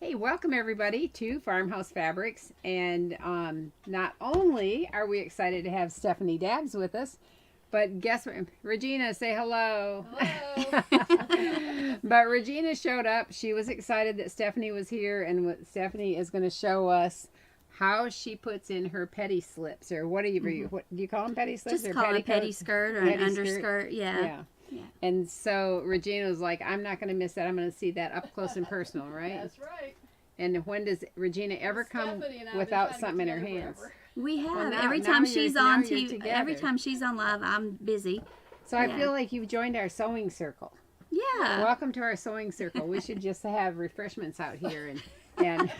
Hey, welcome everybody to Farmhouse Fabrics. And not only are we excited to have Stephanie Dabbs with us, but guess what? Regina, say hello. Hello. But Regina showed up. She was excited that Stephanie was here, and what Stephanie is going to show us how she puts in her petty slips, or what do you call them? Petty slips? Just or call it a petty skirt or an underskirt. Yeah. And so Regina was like, I'm not going to miss that. I'm going to see that up close and personal, right? That's right. And when does Regina ever come without something in her hands? We have. Well, every time she's on TV, every time she's on live, I'm busy. So I feel like you've joined our sewing circle. Yeah. Welcome to our sewing circle. We should just have refreshments out here, and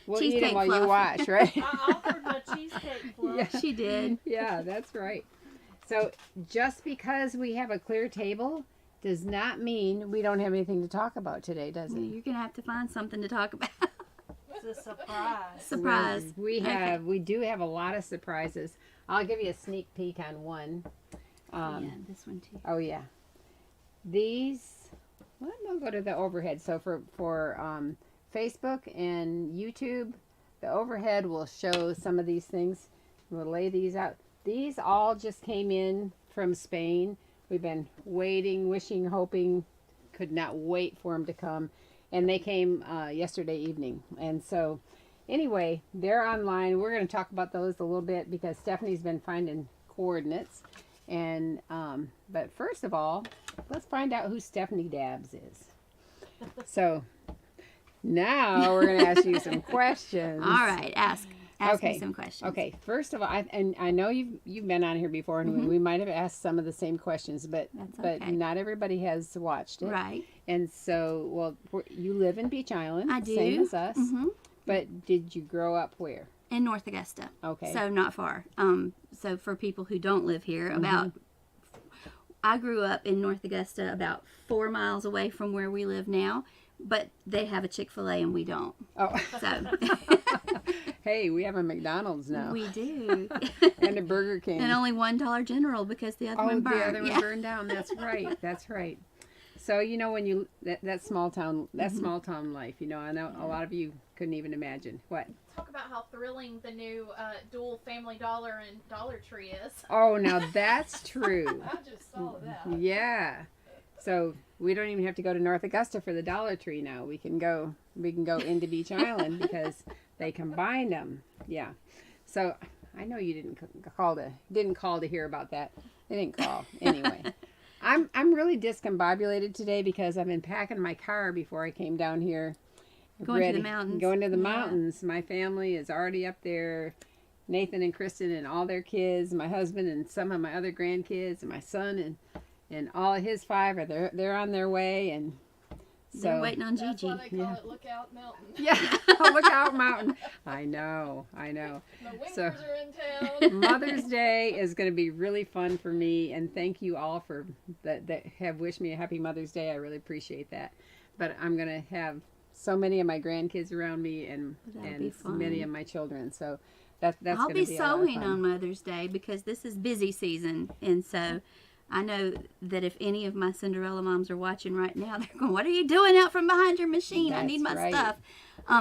we'll eat them while you watch, right? I offered my cheesecake fluff. Yeah. She did. Yeah, that's right. So just because we have a clear table does not mean we don't have anything to talk about today, does it? You're going to have to find something to talk about. It's a surprise. Surprise. We do have a lot of surprises. I'll give you a sneak peek on one. Yeah, this one too. Oh yeah, these. Well, we'll go to the overhead. So for Facebook and YouTube, the overhead will show some of these things. We'll lay these out. These all just came in from Spain. We've been waiting, wishing, hoping, could not wait for them to come. And they came yesterday evening. And so anyway, they're online. We're going to talk about those a little bit because Stephanie's been finding coordinates. And but first of all, let's find out who Stephanie Dabbs is. So now we're going to ask you some questions. All right, ask me some questions. Okay, first of all, I know you've been on here before, and we might have asked some of the same questions, but not everybody has watched it. Right. And so, well, you live in Beach Island, I do. Same as us. But did you grow up where? In North Augusta. Okay. So not far. So for people who don't live here, I grew up in North Augusta, about 4 miles away from where we live now. But they have a Chick-fil-A and we don't. Oh. So. Hey, we have a McDonald's now. We do. And a Burger King. And only one Dollar General because the other one burned. The other one burned down. That's right. That's right. So, you know, when you, that small town life, you know, I know a lot of you couldn't even imagine. What? Talk about how thrilling the new dual Family Dollar and Dollar Tree is. Oh, now that's true. I just saw that. Yeah. So we don't even have to go to North Augusta for the Dollar Tree now. We can go into Beach Island because they combined them. Yeah. So I know you didn't call to hear about that. They didn't call anyway. I'm really discombobulated today because I've been packing my car before I came down here. Going to the mountains. Going to the mountains. My family is already up there. Nathan and Kristen and all their kids, my husband and some of my other grandkids, and my son and all of his 5 are they're on their way, and so they're waiting on Gigi. That's why they call it Lookout Mountain. Yeah, Lookout Mountain. I know. The winters So, are in town. Mother's Day is going to be really fun for me, and thank you all for that have wished me a happy Mother's Day. I really appreciate that. But I'm going to have so many of my grandkids around me and many of my children. So that's I'll going to be be a lot of sewing fun. on Mother's Day because this is busy season, and so I know that if any of my Cinderella moms are watching right now, they're going, "What are you doing out from behind your machine? I need my stuff."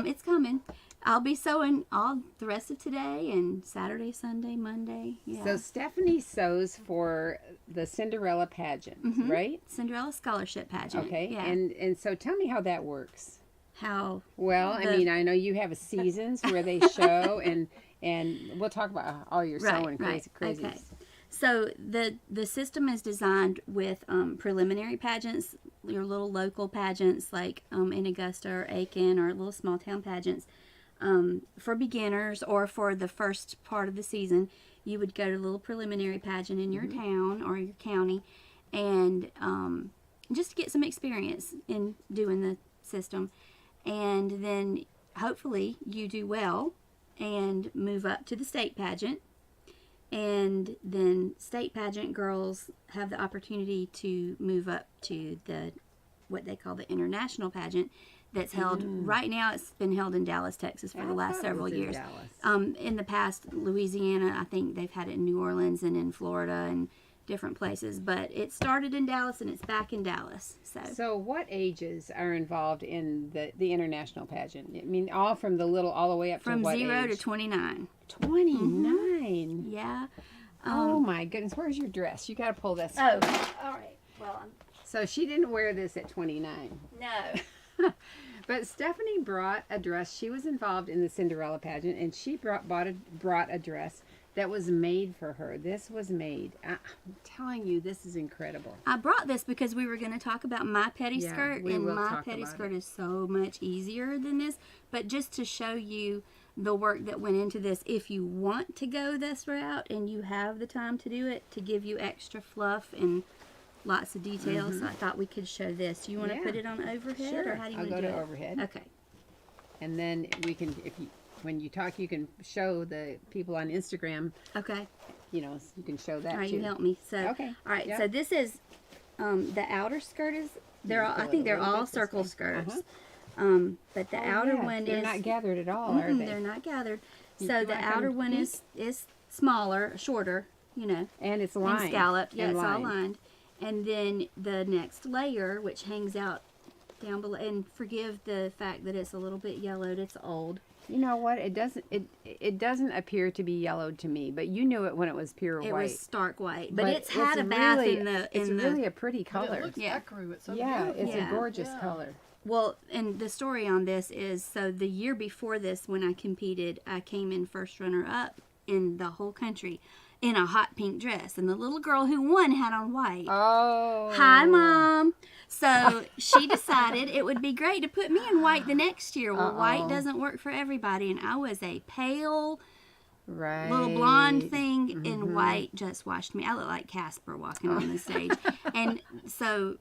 It's coming. I'll be sewing all the rest of today and Saturday, Sunday, Monday. Yeah. So Stephanie sews for the Cinderella pageant, right? Cinderella Scholarship Pageant. Okay. Yeah. And so tell me how that works. How? Well, I mean, I know you have seasons where they show, and we'll talk about all your sewing crazy. Okay. So the system is designed with preliminary pageants, your little local pageants like in Augusta or Aiken, or little small town pageants. For beginners or for the first part of the season, you would go to a little preliminary pageant in your town or your county, and just to get some experience in doing the system. And then hopefully you do well and move up to the state pageant. And then state pageant girls have the opportunity to move up to what they call the international pageant that's held right now. It's been held in Dallas, Texas for the last several years. In the past, Louisiana, I think they've had it in New Orleans and in Florida and different places. But it started in Dallas and it's back in Dallas. So what ages are involved in the international pageant? I mean, all from the little all the way up from to what 0 age? to 29. 29. Yeah. Oh my goodness, where's your dress? You got to pull this. Oh, all right. Well, So she didn't wear this at 29. no. But Stephanie brought a dress. She was involved in the Cinderella pageant, and she brought a dress that was made for her. This was made. I'm telling you, this is incredible. I brought this because we were going to talk about my petty Yeah, skirt, we and will my talk petty about skirt it. is so much easier than this. But just to show you the work that went into this, if you want to go this route and you have the time to do it, to give you extra fluff and lots of details, so I thought we could show this. You want to Yeah. put it on overhead, Sure, or how do you I'll want go to to do it? overhead. Okay. And then we can, when you talk, you can show the people on Instagram. Okay. You know, you can show that All right, too. you help me. So, Okay. all right. Yeah. So this is the outer skirt is. They're all, Pull I it think a they're little all bit this circle way. skirts. Uh-huh. But the Oh, outer yeah, one they're is not gathered at all, are they? they're not gathered. You- So you the wanna outer come one is smaller, shorter, you know, And it's and lined. scalloped. Yeah, and it's all lined. lined. And then the next layer, which hangs out down below, and forgive the fact that it's a little bit yellowed. It's old. You know what? It doesn't appear to be yellowed to me, but you knew it when it was pure It white. was stark white, but it's had a really, bath in the It's in the. really a pretty But color. it looks Yeah. ecru. It's so Yeah, beautiful. it's Yeah. a gorgeous Yeah. color. Well, and the story on this is, so the year before this, when I competed, I came in first runner up in the whole country in a hot pink dress, and the little girl who won had on white. Oh. Hi, Mom. So she decided it would be great to put me in white the next year. Well, white Uh-oh. doesn't work for everybody, and I was a pale Right. little blonde thing in white. Just washed me. I look like Casper walking on the stage. And so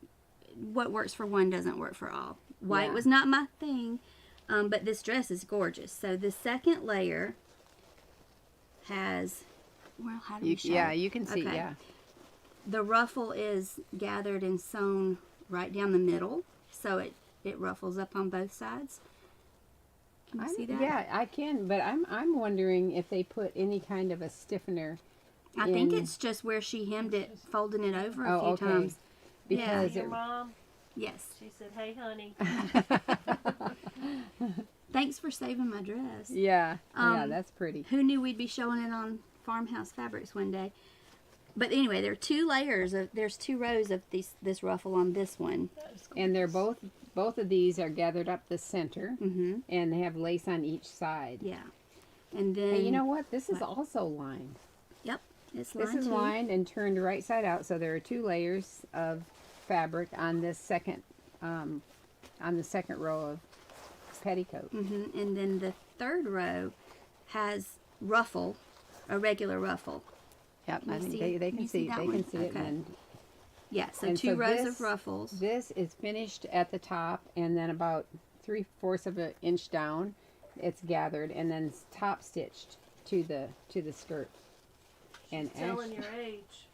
what works for one doesn't work for all. White Yeah. was not my thing, but this dress is gorgeous. So the second layer has, well, how do we show Yeah, it? you can see. Okay. Yeah. The ruffle is gathered and sewn right down the middle, so it ruffles up on both sides. Can you see that? Yeah, I can, but I'm wondering if they put any kind of a stiffener. I think in- it's just where she hemmed it, folding it over a Oh, few okay. times. Because Your it, mom, Yes. she said, "Hey, honey." Thanks for saving my dress. yeah, yeah, Um, that's pretty. Who knew we'd be showing it on Farmhouse Fabrics one day? But anyway, there are there's two rows of this ruffle on this one. And they're both of these are gathered up the center, Mm-hmm. and they have lace on each side. Yeah. And then And you know what? This is What? also lined. Yep, it's This lined is too. lined and turned right side out, so there are 2 layers of fabric on this second row of petticoat. Mm-hmm. And then the third row has ruffle, a regular ruffle. Yep, Can I you think see- they can can you see see that they one? can see it. Okay. And Yeah, so And two so rows this- of ruffles. this is finished at the top, and then about 3/4 of an inch down, it's gathered, and then it's top stitched to the skirt. And Telling actually, your age.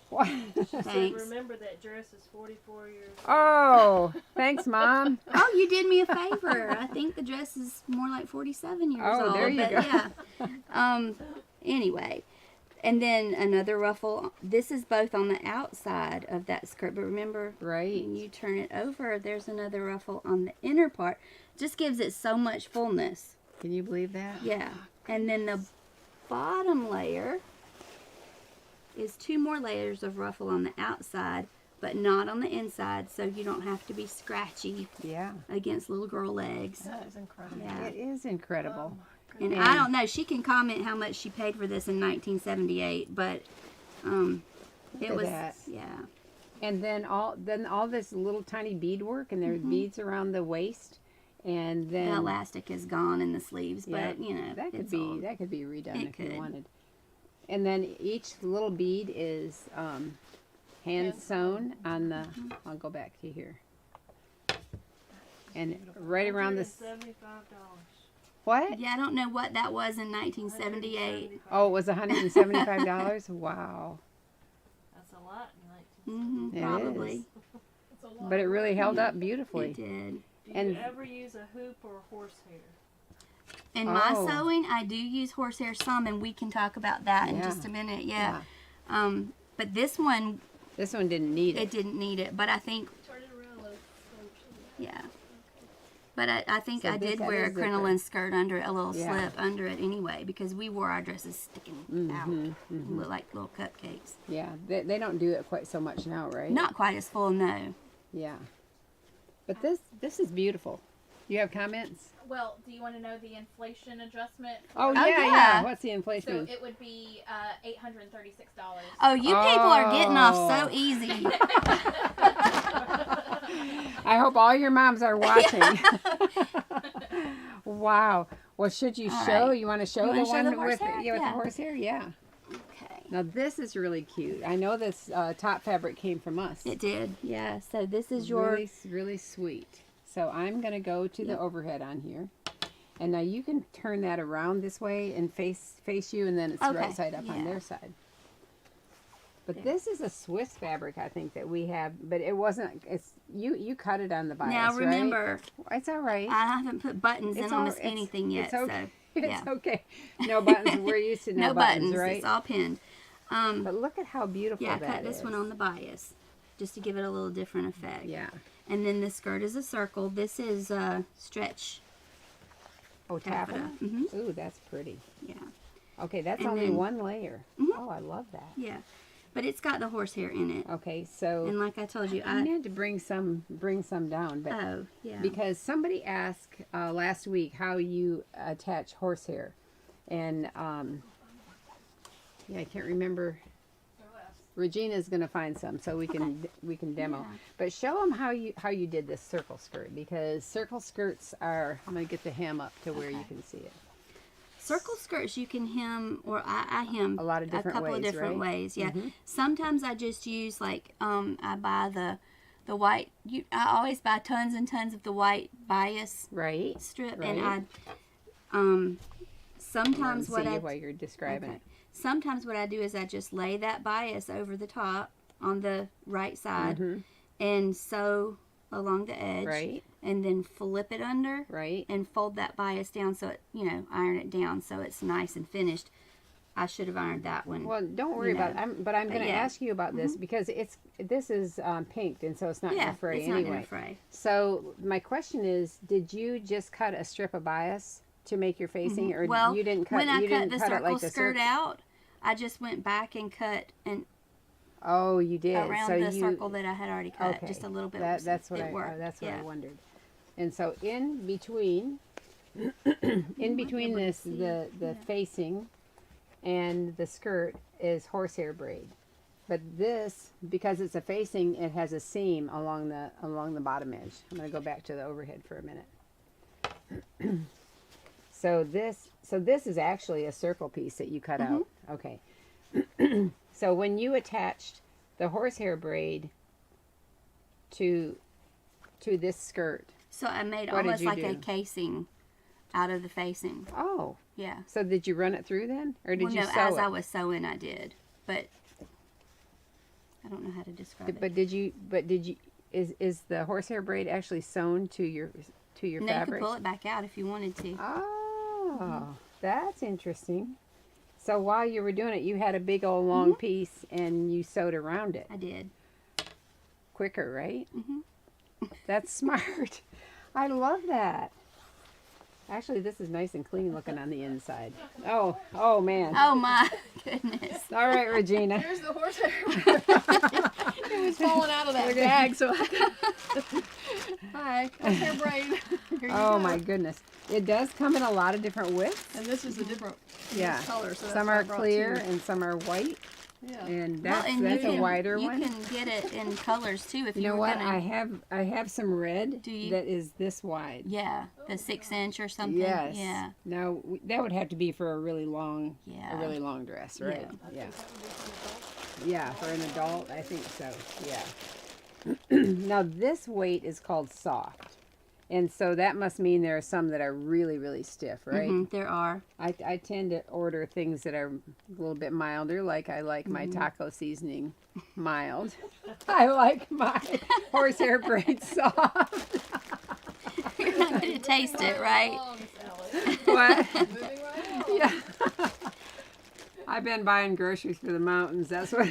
what? She said, Thanks. "Remember that dress is 44 years old." Oh, thanks, Mom. Oh, you did me a favor. I think the dress is more like 47 years Oh, old. there you but go. Yeah. Anyway, and then another ruffle. This is both on the outside of that skirt, but remember, Right. when you turn it over, there's another ruffle on the inner part. Just gives it so much fullness. Can you believe that? Yeah. And then the bottom layer is 2 more layers of ruffle on the outside, but not on the inside, so you don't have to be scratchy Yeah. against little girl legs. That is incredible. Yeah. It is incredible. And And- I don't know, she can comment how much she paid for this in 1978, but it at was, that. yeah. And then all this little tiny bead work, and there's beads around the waist, and then The elastic is gone in the sleeves, yeah, but you know, that could it's be old. redone It if you could. wanted. And then each little bead is hand sewn on the. I'll go back to here. And right around this. $175. What? Yeah, I don't know what that was in 1978. Oh, it was $175. Wow. That's a lot in 19. Mm-hmm, It probably. is. It's a lot. But it really held up It beautifully. did. Do you and- ever use a hoop or horsehair? In my Oh. sewing, I do use horsehair some, and we can talk about that in Yeah. just a minute. Yeah. But this one, This one didn't need it it. didn't need it. But I think, Turn it around a little. yeah. But I think So I this- did that wear a is zipper. crinoline skirt under it, a little Yeah. slip under it anyway, because we wore our dresses sticking out, look like little cupcakes. Yeah, they don't do it quite so much now, right? Not quite as full, no. Yeah. But this is beautiful. You have comments? Well, do you want to know the inflation adjustment? Oh, Oh, yeah, yeah. yeah. What's the So inflation? it would be $836. Oh, you people are getting off Oh. so easy. I hope all your moms are watching. Wow. Well, should you All show? right. You want to show You the wanna show one the with horsehair? with the Yeah. horsehair? Yeah. Okay. Now this is really cute. I know this top fabric came from us. It did, yeah. So this is your, really, really sweet. So I'm gonna go to the Yep. overhead on here, and now you can turn that around this way and face you, and then it's Okay, right side up on yeah. their side. But There. this is a Swiss fabric, I think, that we have, but it wasn't. It's you cut it on the bias, now remember, right? It's all right. I haven't put buttons It's in on all- this anything yet, it's okay. so It's yeah. okay. No buttons. We're used to No buttons, buttons, right? it's all pinned. But look at how beautiful Yeah, I that cut this one is. on the bias, just to give it a little different effect. Yeah. And then the skirt is a circle. This is stretch Oh, taffeta. taffeta. Mm-hmm. Ooh, that's pretty. Yeah, Okay, that's And only then- one layer. Mhm. Oh, I love that. yeah. But it's got the horsehair in it. Okay, so And like I told you, I need to bring some down, but oh, yeah. because somebody asked last week how you attach horsehair, and yeah, I can't remember. Regina's gonna find some so we can demo. Yeah. But show them how you did this circle skirt, because circle skirts are. I'm gonna get the hem up to where you Okay. can see it. Circle skirts you can hem, or I hem A lot of different couple ways, of different right? ways. Yeah. Mhm. Sometimes I just use like I buy the white. I always buy tons and tons of the white bias Right. strip, Right. and I sometimes what see I you while you're describing okay. it. Sometimes what I do is I just lay that bias over the top on the right side Mhm. and sew along the edge, Right. and then flip it under Right. and fold that bias down so it, iron it down so it's nice and finished. I should have ironed that one. Well, don't worry about it. But I'm going to yeah. ask you about this because this is pinked, and so it's not yeah, going to fray it's not anyway. gonna fray. So my question is, did you just cut a strip of bias to make your facing, or Well, you didn't cut? when I you cut didn't the cut it circle like the skirt out, I just went back and cut Oh, you did. around so the you, circle that I had already cut, Okay. just a little bit. That's what it I. worked. That's what yeah. I wondered. And so in between, in between able to this, see. the Yeah. facing and the skirt is horsehair braid. But this, because it's a facing, it has a seam along the bottom edge. I'm going to go back to the overhead for a minute. So this is actually a circle piece that you cut out. Okay. So when you attached the horsehair braid to this skirt, So I made What did almost you like a do? casing out of the facing. oh, Yeah. so did you run it through then, or did Well, you no, sew as it? I was sewing, I did, but I don't know how to describe it. But did you? Is the horsehair braid actually sewn to your No, you fabric? could pull it back out if you wanted to. Oh, that's interesting. So while you were doing it, you had a big old long piece and you sewed around it. I did. Quicker, right? Mhm. That's smart. I love that. Actually, this is nice and clean looking on the inside. Oh man. Oh my goodness. All right, Regina. Here's the horsehair. It was falling out of that bag, so I could. Hi, horsehair braid. Here you Oh go. my goodness. It does come in a lot of different widths. And this is a different Yeah. color, so that's Some why I are brought clear two. and some are white, Yeah. and Well, that's and that's you a can, wider you one. can get it in colors too if You you know were what? gonna. I have some red Do you? that is this wide. Yeah, the 6-inch or something. Yes. Yeah. Now that would have to be for a really long Yeah. dress, right? Yeah. Yeah, for an adult, I think so. Yeah. Now this weight is called soft, and so that must mean there are some that are really, really stiff, right? Mhm, there are. I tend to order things that are a little bit milder, like I like my taco seasoning mild. I like my horsehair braid soft. You're not going to taste it, right? What? Moving right along. Yeah. I've been buying groceries for the mountains. That's what.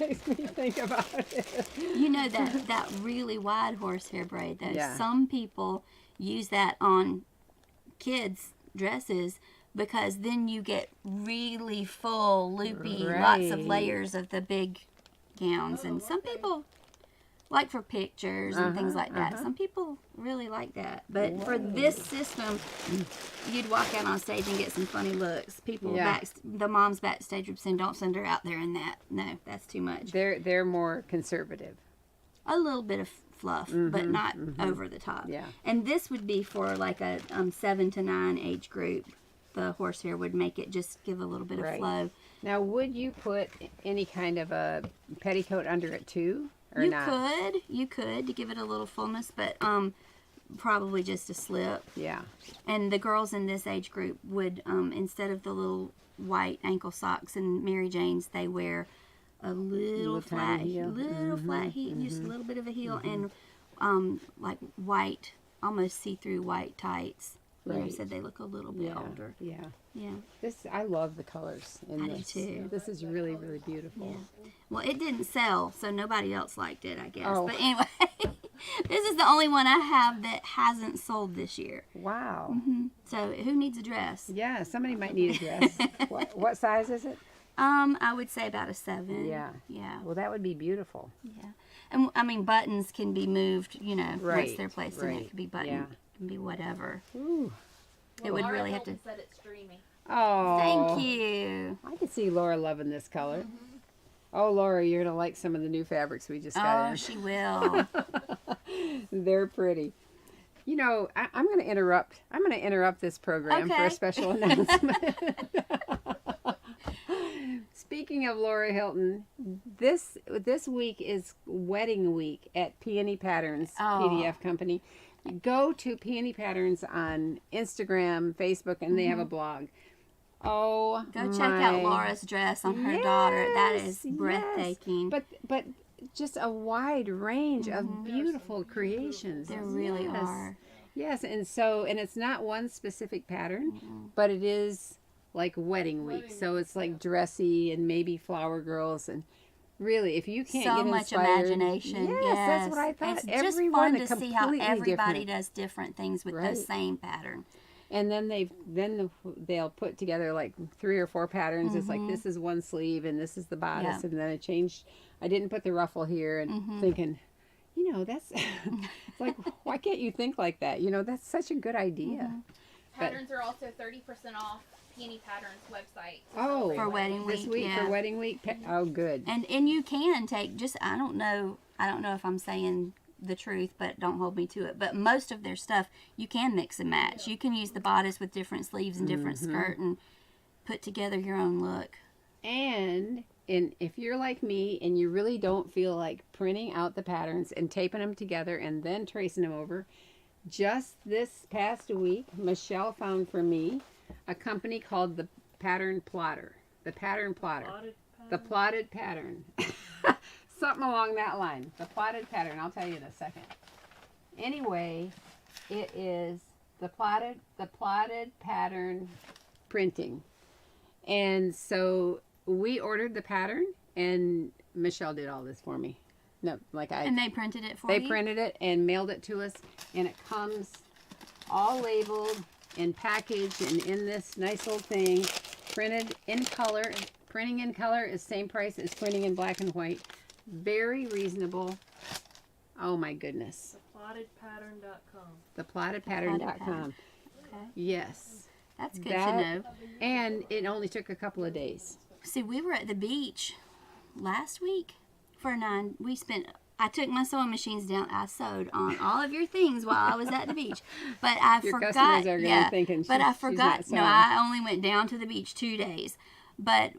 makes me think about it. You know that really wide horsehair braid, though. Yeah. Some people use that on kids' dresses because then you get really full, loopy, lots of Right. layers of the big gowns. And some people like for pictures and things like that. Some people really like that. But for this system, you'd walk out on stage and get some funny looks. People Yeah. the moms backstage would send, don't send her out there in that. No, that's too much. They're more conservative. A little bit of fluff, but not over the top. Yeah. And this would be for like a 7 to 9 age group. The horsehair would make it just give a little bit of Right. flow. Now, would you put any kind of a petticoat under it too, or You not? could to give it a little fullness, but probably just a slip. Yeah. And the girls in this age group would instead of the little white ankle socks and Mary Jane's, they wear a little flat tiny heel. flat heel, just a little bit of a heel, and like white, almost see-through white tights. You know, Right. said they look a little bit Yeah. older. Yeah. Yeah. I love the colors in I do this. too. This is really, really beautiful. Yeah. Well, it didn't sell, so nobody else liked it, I guess. Oh. But anyway, this is the only one I have that hasn't sold this year. Wow. So who needs a dress? Yeah, somebody might need a dress. what size is it? I would say about a 7. Yeah. Yeah. Well, that would be beautiful. Yeah. And I mean, buttons can be moved, you know, once Right, they're placed in it. right, It could be button, yeah. it can be whatever. Ooh. It would Laura really have to. Hilton said it's dreamy. Oh. Thank you. I could see Laura loving this color. Oh, Laura, you're going to like some of the new fabrics we just got Oh, in. she will. They're pretty. You know, I'm going to interrupt. I'm going to interrupt this program for Okay. a special announcement. Speaking of Laura Hilton, this week is wedding week at Peony Patterns Oh. PDF Company. Go to Peony Patterns on Instagram, Facebook, and they have a blog. Oh, Go check out my- Laura's dress on her daughter. That is Yes, breathtaking. yes. But just a wide range of beautiful creations. There really Yes. are. Yes, and it's not one specific pattern, but it is like wedding week. So it's like dressy and maybe flower girls, and really, if you can't So get much inspired, imagination. Yes, that's what I thought. It's just Everyone fun to see how completely everybody different. does different things with Right. the same pattern. And then they'll put together like 3 or 4 patterns. It's like this is one sleeve and this is the bodice, Yeah. and then I changed. I didn't put the ruffle here, and thinking, you know, that's it's like, why can't you think like that? You know, that's such a good idea. Patterns are also 30% off Peony Patterns website. Oh, For wedding this week, week yeah. for wedding week. Oh, good. And you can take just I don't know if I'm saying the truth, but don't hold me to it. But most of their stuff you can mix and match. You can use the bodice with different sleeves and different skirt and put together your own look. And if you're like me and you really don't feel like printing out the patterns and taping them together and then tracing them over, just this past week, Michelle found for me a company called the Pattern Plotter. The Pattern Plotter. The plotted pattern. Something along that line. The plotted pattern. I'll tell you in a second. Anyway, it is the plotted pattern printing. And so we ordered the pattern, and Michelle did all this for me. No, like And they printed it for they you? printed it and mailed it to us, and it comes all labeled and packaged and in this nice little thing, printed in color. Printing in color is same price as printing in black and white. Very reasonable. Oh my goodness. Plottedpattern.com. Theplotedpattern.com. Okay. Yes. That's good That- to know. And it only took a couple of days. See, we were at the beach last week for 9. I took my sewing machines down. I sewed on all of your things while I was at the beach. But I Your forgot. customers are gonna be thinking but I she's forgot. not No, sewing. I only went down to the beach 2 days. But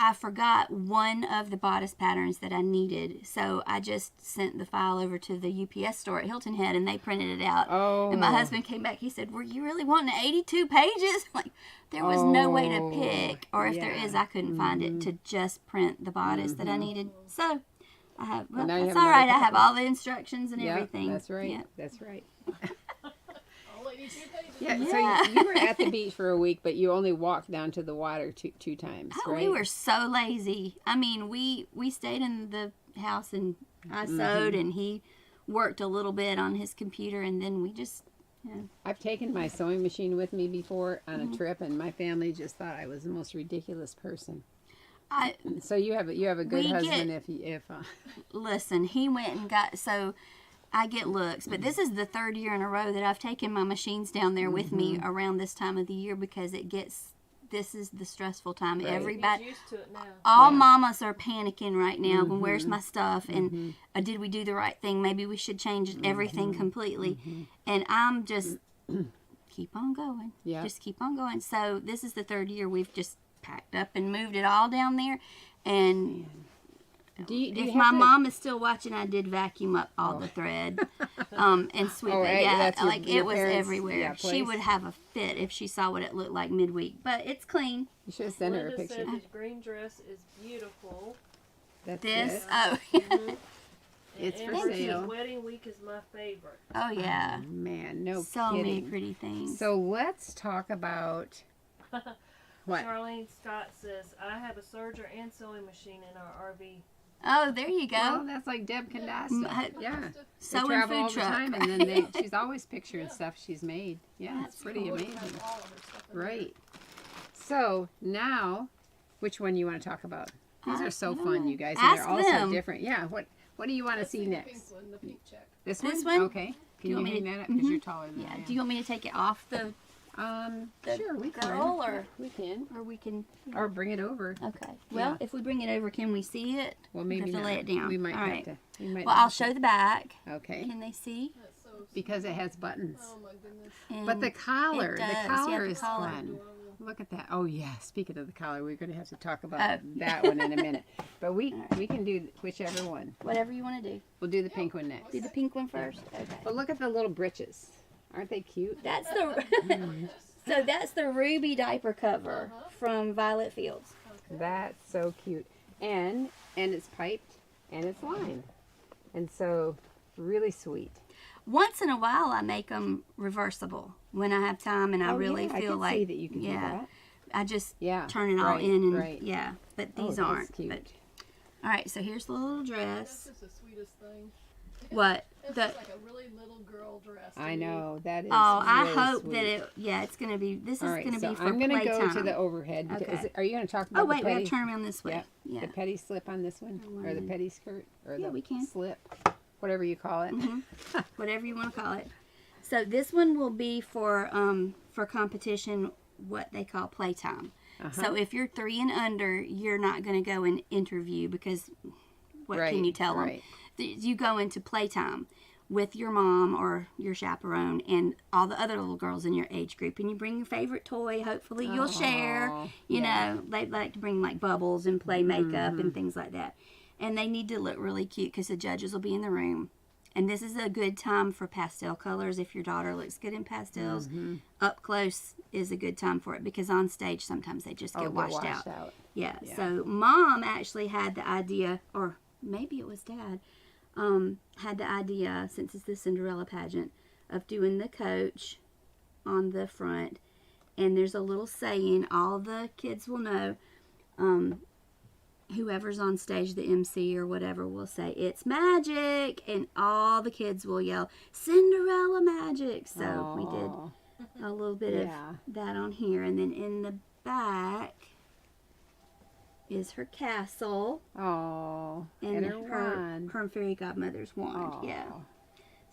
I forgot one of the bodice patterns that I needed. So I just sent the file over to the UPS store at Hilton Head, and they printed it out. Oh. And my husband came back. He said, "Were you really wanting 82 pages?" Like, there was no way to pick. Or if there yeah. is, I couldn't find it to just print the bodice that I needed. So I have, well, now you that's have all right. another I have copy. all the instructions and Yep, everything. that's right. Yep. That's right. All I need Yeah, Yeah. so you were at the beach for a week, but you only walked down to the water two times, Oh, right? we were so lazy. I mean, we stayed in the house and I sewed and he worked a little bit on his computer and then we just I've taken my sewing machine with me before on a trip, and my family just thought I was the most ridiculous person. I So you have a good We husband get- if listen, he went and got so I get looks, but this is the third year in a row that I've taken my machines down there with me around this time of the year because this is the stressful time. Right. Everybody, He's used to it now. all Yeah. mamas are panicking right now. Where's my stuff? And did we do the right thing? Maybe we should change everything completely. And I'm just keep on going. Yeah. Just keep on going. So this is the third year we've just packed up and moved it all down there. And do you if have my to- mom is still watching, I did vacuum up all the thread, and sweep Oh, it. right, Yeah, that's your- like your it was parents' everywhere. She place? would have a fit if she saw what it looked like midweek, but it's clean. You should have sent her a Linda picture. said his green dress is beautiful. That's This, it. oh, And It's for Amber's sale. wedding week is my favorite. oh yeah, Man, no so many kidding. pretty things. So let's talk about what? Charlene Scott says, I have a serger and sewing machine in our RV. Oh, there you Well, go. that's like Deb Candace. Mm, Yeah. They Sewing travel food all the truck. time, and then she's always picturing stuff she's made. Yeah, it's pretty amazing. Right. So now, which one you want to talk about? These are so fun, you guys, and Ask they're all so them. different. Yeah. What do you want to see next? This one? This one? Okay. Can you you, want me hang to- that up because you're taller than Yeah. I am? Do you want me to take it off the Sure, we can. girl or We can. we can? Or bring it over. Okay. Well, Yeah. if we bring it over, can we see it? Well, We maybe have to not. lay it down. We might All have right. to. We might Well, have I'll to- show the back. Okay. Can they see? Because it has buttons. my goodness. But And the collar, does, yeah, the collar the is collar. fun. Look at that. Oh yeah. Speaking of the collar, we're going to have to talk about Oh. that one in a minute. But we can do whichever one. whatever you want to do. We'll do the pink one next. Do the pink one first. Okay. But look at the little breeches. Aren't they cute? That's the so that's the ruby diaper cover from Violet Fields. That's so cute. And it's piped and it's lined. And so really sweet. Once in a while, I make them reversible when I have time and I really yeah, I feel can like see that you can do that. I just Yeah. turn it all right, in and right. yeah. But Oh, these that's aren't. cute. But all right, so here's the little dress. This is the sweetest thing. What This the? is like a really little girl dress. to I me. know that is. Oh, I really hope sweet. that it. Yeah, it's gonna be. This All is right, gonna so be for I'm gonna playtime. go to the overhead. Because Okay. are you going to talk about Oh wait, the we petty? have to turn around this way. Yep. Yeah. The petty slip on this one, or the petty skirt, or Yeah, the we can. slip, whatever you call it. Whatever you want to call it. So this one will be for competition, what they call playtime. So if you're 3 and under, you're not going to go and interview because what can you tell right. them? You go into playtime with your mom or your chaperone and all the other little girls in your age group, and you bring your favorite toy. Hopefully you'll share. Aw, You yeah. know, they like to bring like bubbles and play makeup and things like that. And they need to look really cute because the judges will be in the room. And this is a good time for pastel colors. If your daughter looks good in pastels, up close is a good time for it because on stage sometimes they just get washed out. Yeah. Yeah. So mom actually had the idea, or maybe it was dad, had the idea, since it's the Cinderella pageant, of doing the coach on the front. And there's a little saying all the kids will know. Whoever's on stage, the MC or whatever, will say, "It's magic," and all the kids will yell, "Cinderella magic." So we did a little bit Yeah. of that on here. And then in the back is her castle Oh, and her wand. her fairy godmother's wand. Aw, Yeah.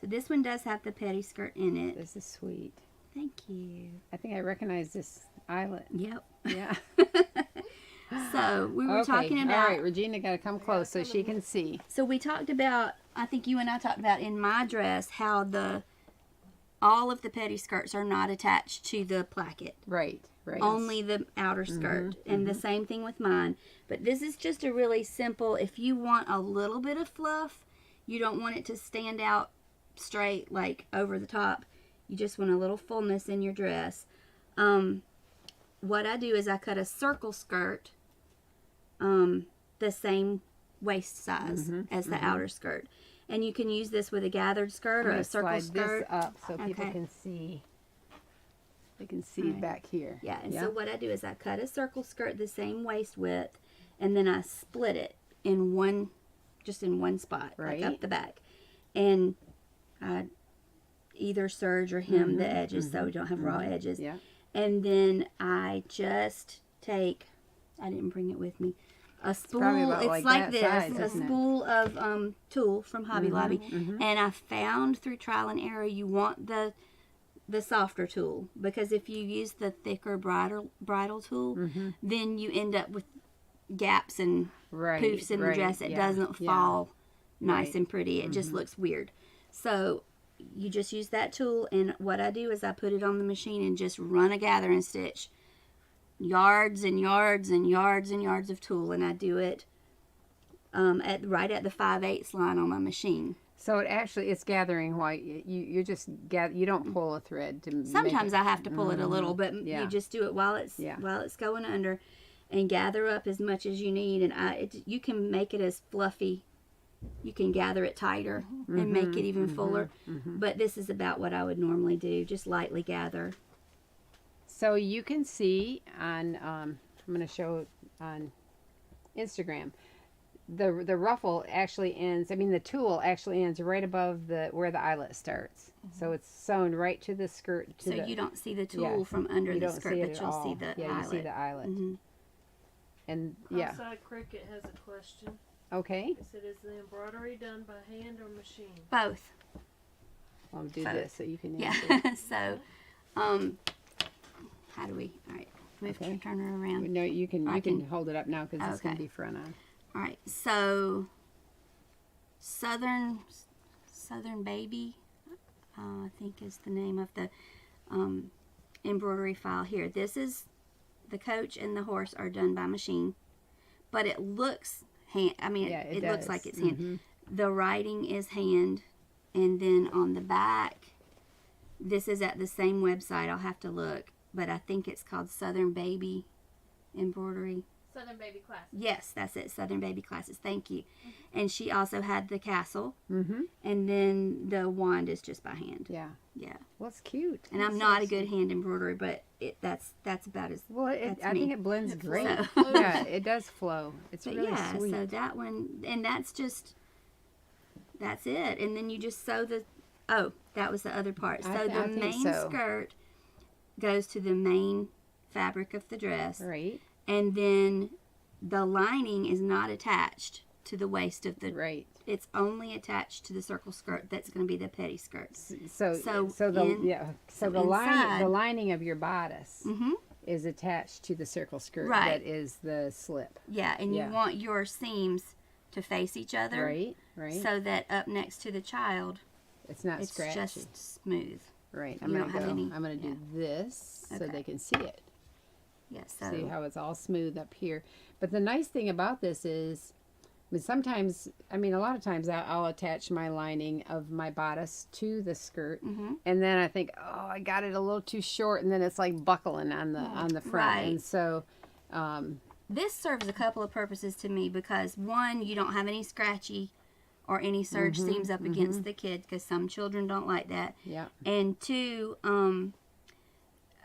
So this one does have the petty skirt in it. This is sweet. Thank you. I think I recognize this eyelet. Yep. Yeah. So we were Okay, talking about. All right, Regina got to come close so she can see. So we talked about, I think you and I talked about in my dress how all of the petty skirts are not attached to the placket. Right. Right. Only the outer skirt. And the same thing with mine. But this is just a really simple, if you want a little bit of fluff, you don't want it to stand out straight like over the top. You just want a little fullness in your dress. What I do is I cut a circle skirt the same waist size as the outer skirt. And you can use this with a gathered skirt or a circle slide skirt. this up so people Okay. can see. They can see Alright. back here. Yeah, and so what I do is I cut a circle skirt the same waist width, and then I split it in one, just in one spot, like Right. up the back. And I either serge or hem the edges so we don't have raw edges. Yeah. And then I just take, I didn't bring it with me, a spool. probably about It's like like that this, size, a isn't it? spool of tulle from Hobby Lobby. And I found through trial and error you want the softer tulle, because if you use the thicker bridal tulle, then you end up with gaps and Right. poofs in the dress. It doesn't fall nice Right. and pretty. It just looks weird. So you just use that tool, and what I do is I put it on the machine and just run a gathering stitch, yards and yards and yards and yards of tulle, and I do it right at the 5/8 line on my machine. So it actually, it's gathering while you just you don't pull a thread to Sometimes make I have to pull it a little, but Yeah. you just do it while it's going under, and gather up as much as you need. And you can make it as fluffy. You can gather it tighter and make it even fuller. But this is about what I would normally do, just lightly gather. So you can see on, I'm going to show on Instagram, the ruffle actually ends, the tulle actually ends right above where the eyelet starts. So it's sewn right to the skirt. So you don't see the tulle from under You the don't skirt, see it but at you'll all. see the Yeah, eyelet. you see the eyelet. And Outside Cricket has a question. Okay. It said, is the embroidery done by hand or machine? Both. I'll do Both. this so you can Yeah. answer. So, how do we? All right. Move Okay. turn her around. No, you can I can- hold it up now because it's going to Okay. be front on. All right. So, Southern Baby, I think is the name of the embroidery file here. This is the coach and the horse are done by machine, but it looks hand. It looks does. like it's hand. The writing is hand, and then on the back, this is at the same website. I'll have to look, but I think it's called Southern Baby Embroidery. Southern Baby Class. Yes, that's it. Southern Baby Classes. Thank you. And she also had the castle, Mm-hmm. and then the wand is just by hand. Yeah. Yeah. Well, it's cute. And I'm not a good hand embroiderer, but that's about as. Well, That's I me. think it blends great. flows. Yeah, it does flow. It's But really yeah, sweet. so that one, and that's it. And then you just sew that was the other part. So I the think main so. skirt goes to the main fabric of the dress, Right. and then the lining is not attached to the waist of the. Right. It's only attached to the circle skirt. That's going to be the petty skirt. So the lining of your bodice Mm-hmm. is attached to the circle skirt. Right. That is the slip. Yeah, and Yeah. you want your seams to face each other, Right. Right. so that up next to the child, it's not it's scratchy. just smooth. Right. you don't have any- I'm gonna do this so Okay. they can see it. Yeah, so See how it's all smooth up here. But the nice thing about this is, sometimes, a lot of times I'll attach my lining of my bodice to the skirt, and then I think, oh, I got it a little too short, and then it's like buckling on the front, Right. and so this serves a couple of purposes to me, because one, you don't have any scratchy or any serge seams up against the kid, because some children don't like that. yeah. And two,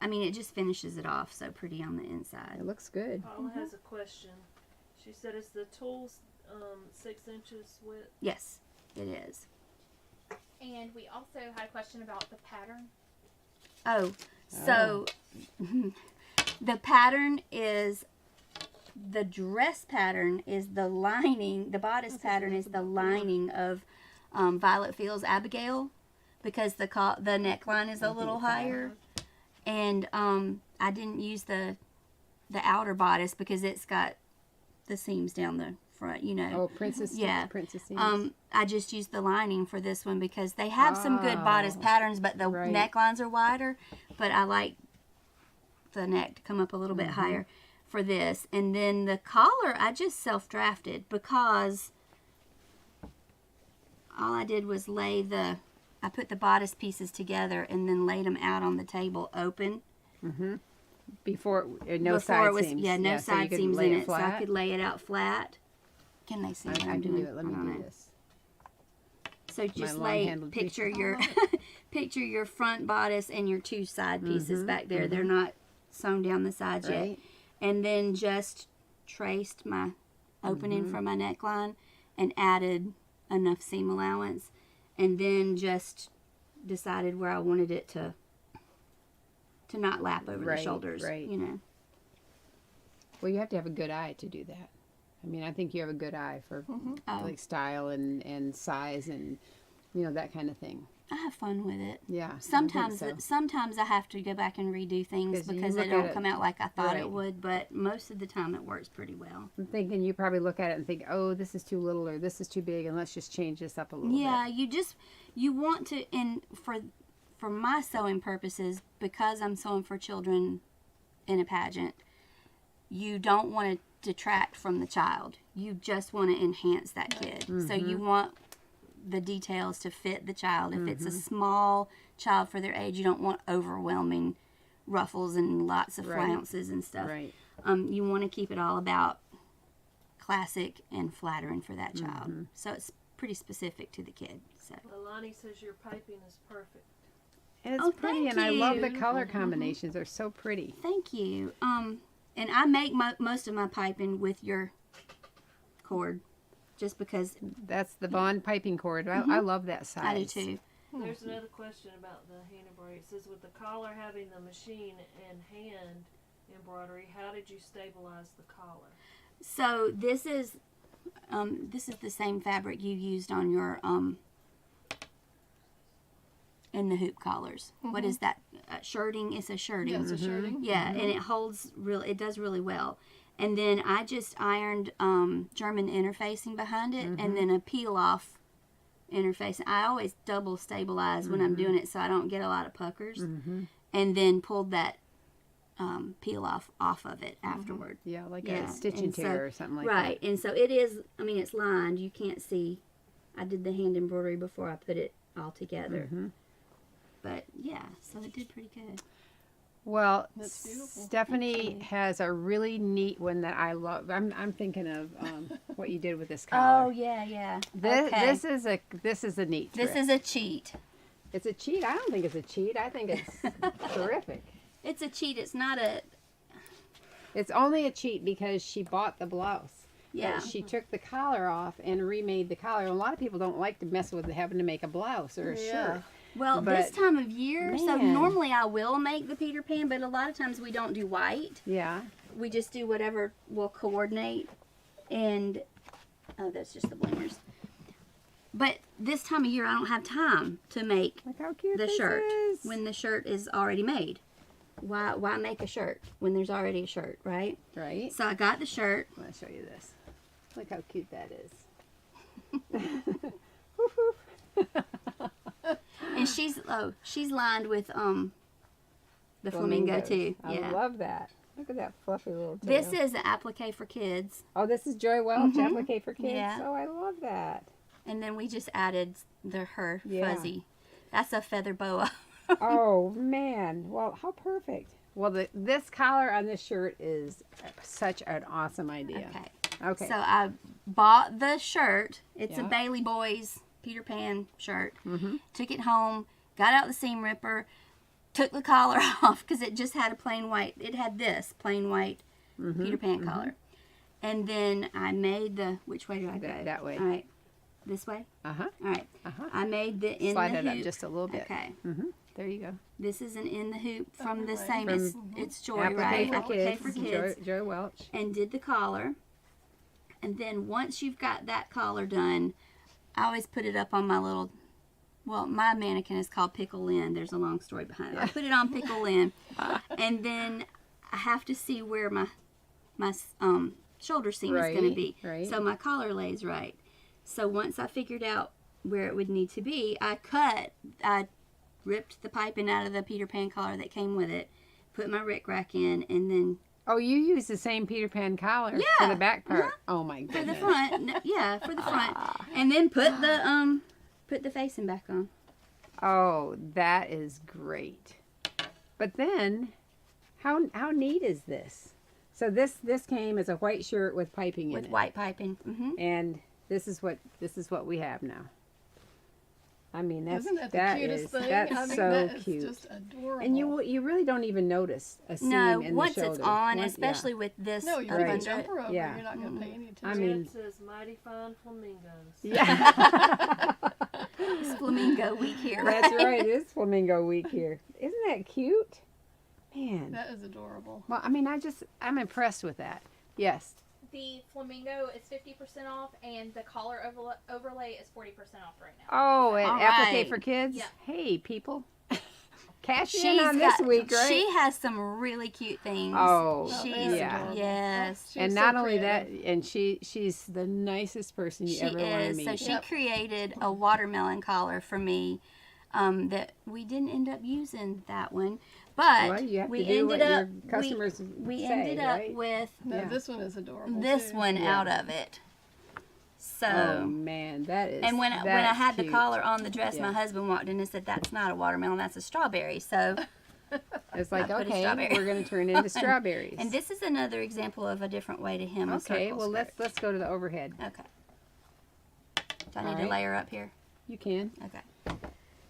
it just finishes it off so pretty on the inside. It looks good. Paula has a question. She said, is the tulle 6 inches width? Yes, it is. And we also had a question about the pattern. Oh, so the pattern is, the dress pattern is the lining, the bodice pattern is the lining of Violet Field's Abigail, because the neckline is a little higher. And I didn't use the outer bodice because it's got the seams down the front, Oh, princess. Yeah. Princess seams. I just used the lining for this one because they have some good bodice patterns, but the Right. necklines are wider. But I like the neck to come up a little bit higher for this. And then the collar, I just self-drafted, because all I did was I put the bodice pieces together and then laid them out on the table open. Before no Before side it was, seams. yeah, no so you side could seams lay in it, so I flat. could lay it out flat. Can they see what I I'm can doing? do it. Let me I don't do know. this. So just long-handled picture your picture your front bodice and your two side pieces back there. They're not sewn down the sides yet. Right. And then just traced my opening for my neckline and added enough seam allowance, and then just decided where I wanted it to not lap over the Right, shoulders, right. you know. Well, you have to have a good eye to do that. I mean, I think you have a good eye for Oh. like style and size and that kind of thing. I have fun with it. Yeah. Sometimes, I think so. sometimes I have to go back and redo things 'Cause you because they look don't at it- come out like I thought right. it would. But most of the time, it works pretty well. I'm thinking you probably look at it and think, oh, this is too little or this is too big, and let's just change this up a little Yeah, bit. you want to, and for my sewing purposes, because I'm sewing for children in a pageant, you don't want to detract from the child. You just want to enhance that kid. So you want the details to fit the child. If it's a small child for their age, you don't want overwhelming ruffles and lots of Right. flounces and stuff. Right. You want to keep it all about classic and flattering for that child. So it's pretty specific to the kid. So Alani says your piping is perfect. And it's Oh, pretty, thank and I love the you. color combinations. They're so pretty. thank you. And I make most of my piping with your cord, just because That's the Bond piping cord. I love that size. I do too. There's another question about the hand embroidery. It says with the collar having the machine and hand embroidery, how did you stabilize the collar? So this is the same fabric you used on your in the hoop collars. What is that? Shirting. It's a shirting. Yeah, it's a shirting. Yeah, and it holds it does really well. And then I just ironed German interfacing behind it, and then a peel off interfacing. I always double stabilize when I'm doing it so I don't get a lot of puckers, and then pulled that peel off of it afterward. Yeah, like Yeah, a stitch and and so- tear or something like Right, and so it is. I mean, it's lined. You can't see. I did the hand embroidery before I put it all together. But yeah, so it did pretty good. that. Well, That's beautiful. Stephanie has a really neat one that I love. I'm thinking of what you did with this Oh collar. yeah. This, Okay. this is a neat trick. This is a cheat. It's a cheat. I don't think it's a cheat. I think it's terrific. It's a cheat. It's not a. It's only a cheat because she bought the blouse. Yeah. But she took the collar off and remade the collar. A lot of people don't like to mess with having to make a blouse or a shirt. Well, But, this time of year, so man. normally I will make the Peter Pan, but a lot of times we don't do white. Yeah. We just do whatever will coordinate. And, oh, that's just the bloomers. But this time of year, I don't have time to make Look how cute the this shirt is. when the shirt is already made. Why make a shirt when there's already a shirt, right? Right? So I got the shirt. I'm going to show you this. Look how cute that is. And she's lined with the flamingo Flamingos. too. I Yeah. love that. Look at that fluffy little tail. This is the applique for kids, Oh, this is Joy Welch applique for kids. Yeah. Oh, I love that. and then we just added her Yeah. fuzzy. That's a feather boa. Oh man. Well, how perfect. Well, this collar on this shirt is such an awesome idea. Okay. Okay. So I bought the shirt. It's a Yeah. Bailey Boys Peter Pan shirt. Mm-hmm. Took it home, got out the seam ripper, took the collar off because it just had a plain white. It had this plain white Peter Pan collar. And then I made which way do I go? That way. All right. This way? Uh-huh. All right. Uh-huh. I made the in Slide the it hoop. up just a little bit. Okay. There you go. This is an in the hoop from the right. same. It's Joy, Applique right? for Applique kids. for kids. Joy Welch. And did the collar. And then once you've got that collar done, I always put it up on my little, well, my mannequin is called Pickle Lynn. There's a long story behind it. I put it on Pickle Lynn. And then I have to see where my shoulder seam is going to be. Right. So my collar lays right. So once I figured out where it would need to be, I ripped the piping out of the Peter Pan collar that came with it, put my rickrack in, and then Oh, you use the same Peter Pan collar for Yeah. the back part. Uh-huh. Oh my for the goodness. front, for the front, and then put the facing back on. Oh, that is great. But then, how neat is this? So this came as a white shirt with piping in With it, white piping. and this is what we have now. I mean, that's Isn't that the that cutest is- thing? That's I mean, so that is cute. just adorable. And you really don't even notice a seam No, in once the shoulder. it's on, Once- especially with this no, you up put a under it. jumper over. Yeah. You're not going to pay any attention. I Red mean- says mighty fine flamingos. Yeah. It's flamingo week here. That's right. It is flamingo week here. Isn't that cute? Man. That is adorable. Well, I mean, I'm impressed with that. Yes. The flamingo is 50% off, and the collar overlay is 40% off right now. Oh, and All applique right. for kids? Yeah. Hey, people. Cash in She's on this got- week, right? She has some really cute things. Oh, She's, yeah. adorable. Yes. She's And so not only creative. that, and she's the nicest person you She ever want to is. meet. So she Yep. created a watermelon collar for me that we didn't end up using that one. But Well, you have we to do ended what up your customers we say, ended up right? with No, Yeah. this one is adorable. this too. one Yeah. out of it. So Oh man, that is. and when I that's had the cute. collar on the dress, Yeah. my husband walked in and said, "That's not a watermelon, that's a strawberry." So it's like, I put a okay, strawberry. we're going to turn into strawberries. and this is another example of a different way to hem a okay, circle well skirt. let's go to the overhead. Okay. Do I need All to right. layer up here? You can Okay.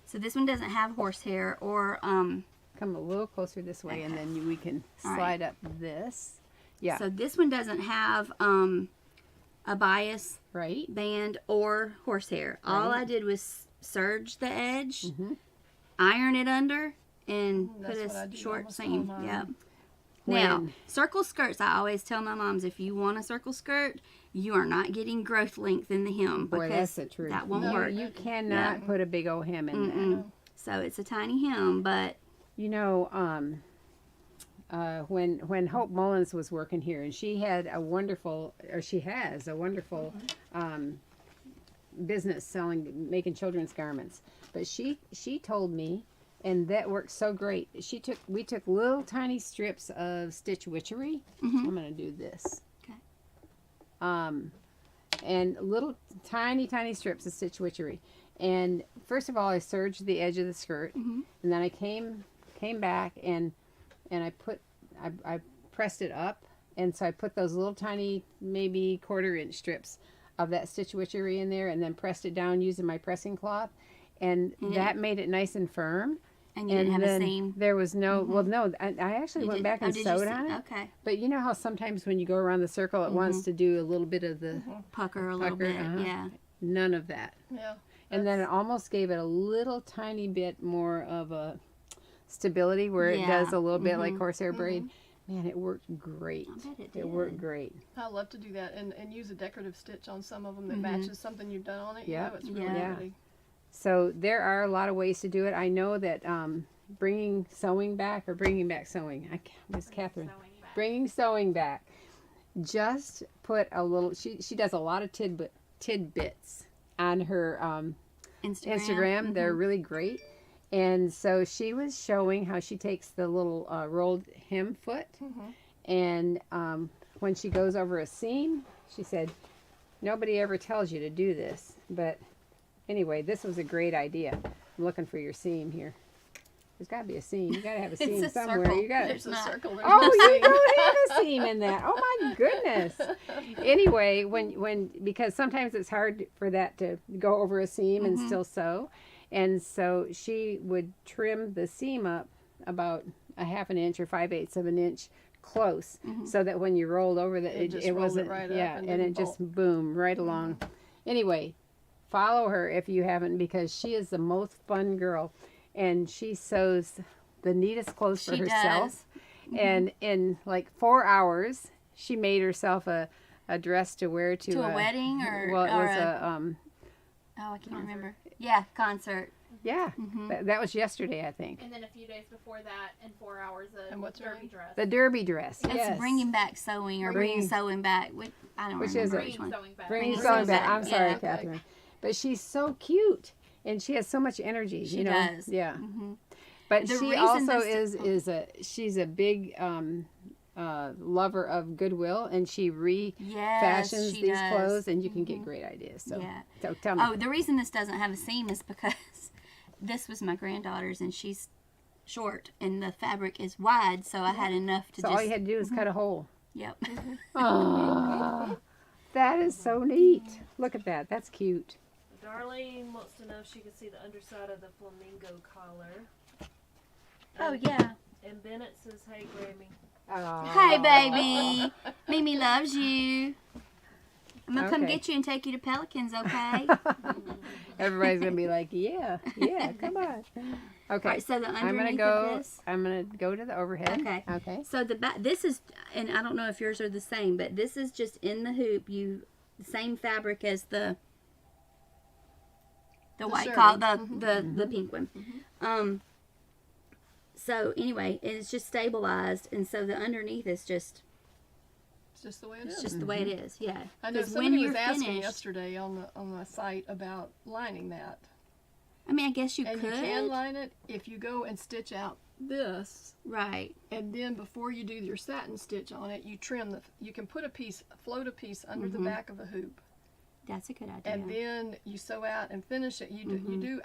So this one doesn't have horsehair or come a little closer this way, and then we can All right. slide up this. Yeah. So this one doesn't have a bias Right. band or horsehair. All Right. I did was serge the edge, Mhm. iron it under, and That's put what I a do short almost all seam. mine. Yep. Now, When- circle skirts, I always tell my moms, if you want a circle skirt, you are not getting growth length in the hem Boy, because that's the truth. that won't No, work. You cannot put a big old hem in that. Mm-mm. So it's a tiny hem, but You know, when Hope Mullins was working here, and she had a wonderful, or she has a wonderful business making children's garments. But she told me, and that worked so great. We took little tiny strips of stitch witchery. Mhm. I'm gonna do this. Okay. And little tiny strips of stitch witchery. And first of all, I serged the edge of the skirt, Mhm. and then I came back and I pressed it up, and so I put those little tiny, maybe 1/4 inch strips of that stitch witchery in there, and then pressed it down using my pressing cloth, and And that made it nice and firm. and you didn't have a then seam. there was no, well, no, I actually You went did- back oh, and did you sewed see- on it. Okay. But you know how sometimes when you go around the circle, it wants to do a little bit of the, Pucker a little Pucker, bit. uh-huh. Yeah. none of that. Yeah. And then it almost gave it a little tiny bit more of a stability where it does Yeah. a little bit like Mhm. horsehair braid. Man, it worked great. I bet it It did. worked great. I love to do that and use a decorative stitch on some of them that Mhm. matches something you've done on it. You Yep. know, it's really Yeah. pretty. So there are a lot of ways to do it. I know that bringing sewing back or bringing back sewing. Miss Catherine. Sewing back. Bringing sewing back. Just put a little. She does a lot of tidbits on her Instagram. They're Mhm. really great. And so she was showing how she takes the little rolled hem foot, Mhm. and when she goes over a seam, she said, nobody ever tells you to do this. But anyway, this was a great idea. I'm looking for your seam here. There's got to be a seam. You got to have a It's seam a somewhere. circle. You got There's a not. circle. There's Oh, no you seam. don't have a seam in that. Oh my goodness. Anyway, when because sometimes it's hard for that to go over a seam and still sew, and so she would trim the seam up about a 1/2 inch or 5/8 of an inch close, so that when you rolled over that It just it rolled it wasn't right up yeah, and and it didn't just boom right along. Anyway, follow her if you haven't, because she is the most fun girl, and she sews the neatest clothes for She herself. And in like 4 hours, she made herself a dress to wear To a wedding or well, it or was a oh, I can't remember. Yeah, concert. yeah. That was yesterday, I think. And then a few days before that, in 4 hours, a And what's her derby name? dress. The derby dress. It's yes. bringing back sewing or bringing sewing back. I don't Which is remember it? which Bringing one. sewing back. Bringing Bringing sewing sewing back. back, I'm sorry, yeah. Catherine. But she's so cute, and she has so much energy. She you know? does. Yeah. Mhm. But The she reason also this- she's a big lover of Goodwill, and she Yes, fashions she these does. clothes, and you can get great ideas. So, Yeah. so tell me. Oh, the reason this doesn't have a seam is because this was my granddaughter's and she's short and the fabric is wide, so I had enough to so just. all you had to do is cut a hole. Yep. Oh, that is so neat. Look at that. That's cute. Darlene wants to know if she can see the underside of the flamingo collar. Oh yeah. And Bennett says, "Hey, Grammy." Hey, baby. Mimi loves you. I'm gonna come Okay. get you and take you to Pelicans, okay? Everybody's gonna be like, yeah, come on. Okay, Alright, so the I'm gonna underneath go. of this. I'm gonna go to the overhead. Okay. Okay. So the back, this is, and I don't know if yours are the same, but this is just in the hoop. The same fabric as the white shirting. collar, the pink one. So anyway, it's just stabilized, and so the underneath is just It's just the way it is. it's just the way it is. Yeah. I know 'Cause somebody was you're asking finished- yesterday on the site about lining that. I mean, I guess you And could. you can line it if you go and stitch out this, Right. and then before you do your satin stitch on it, you trim you can put float a piece under the back of the hoop, That's a good idea. and then you sew out and finish it.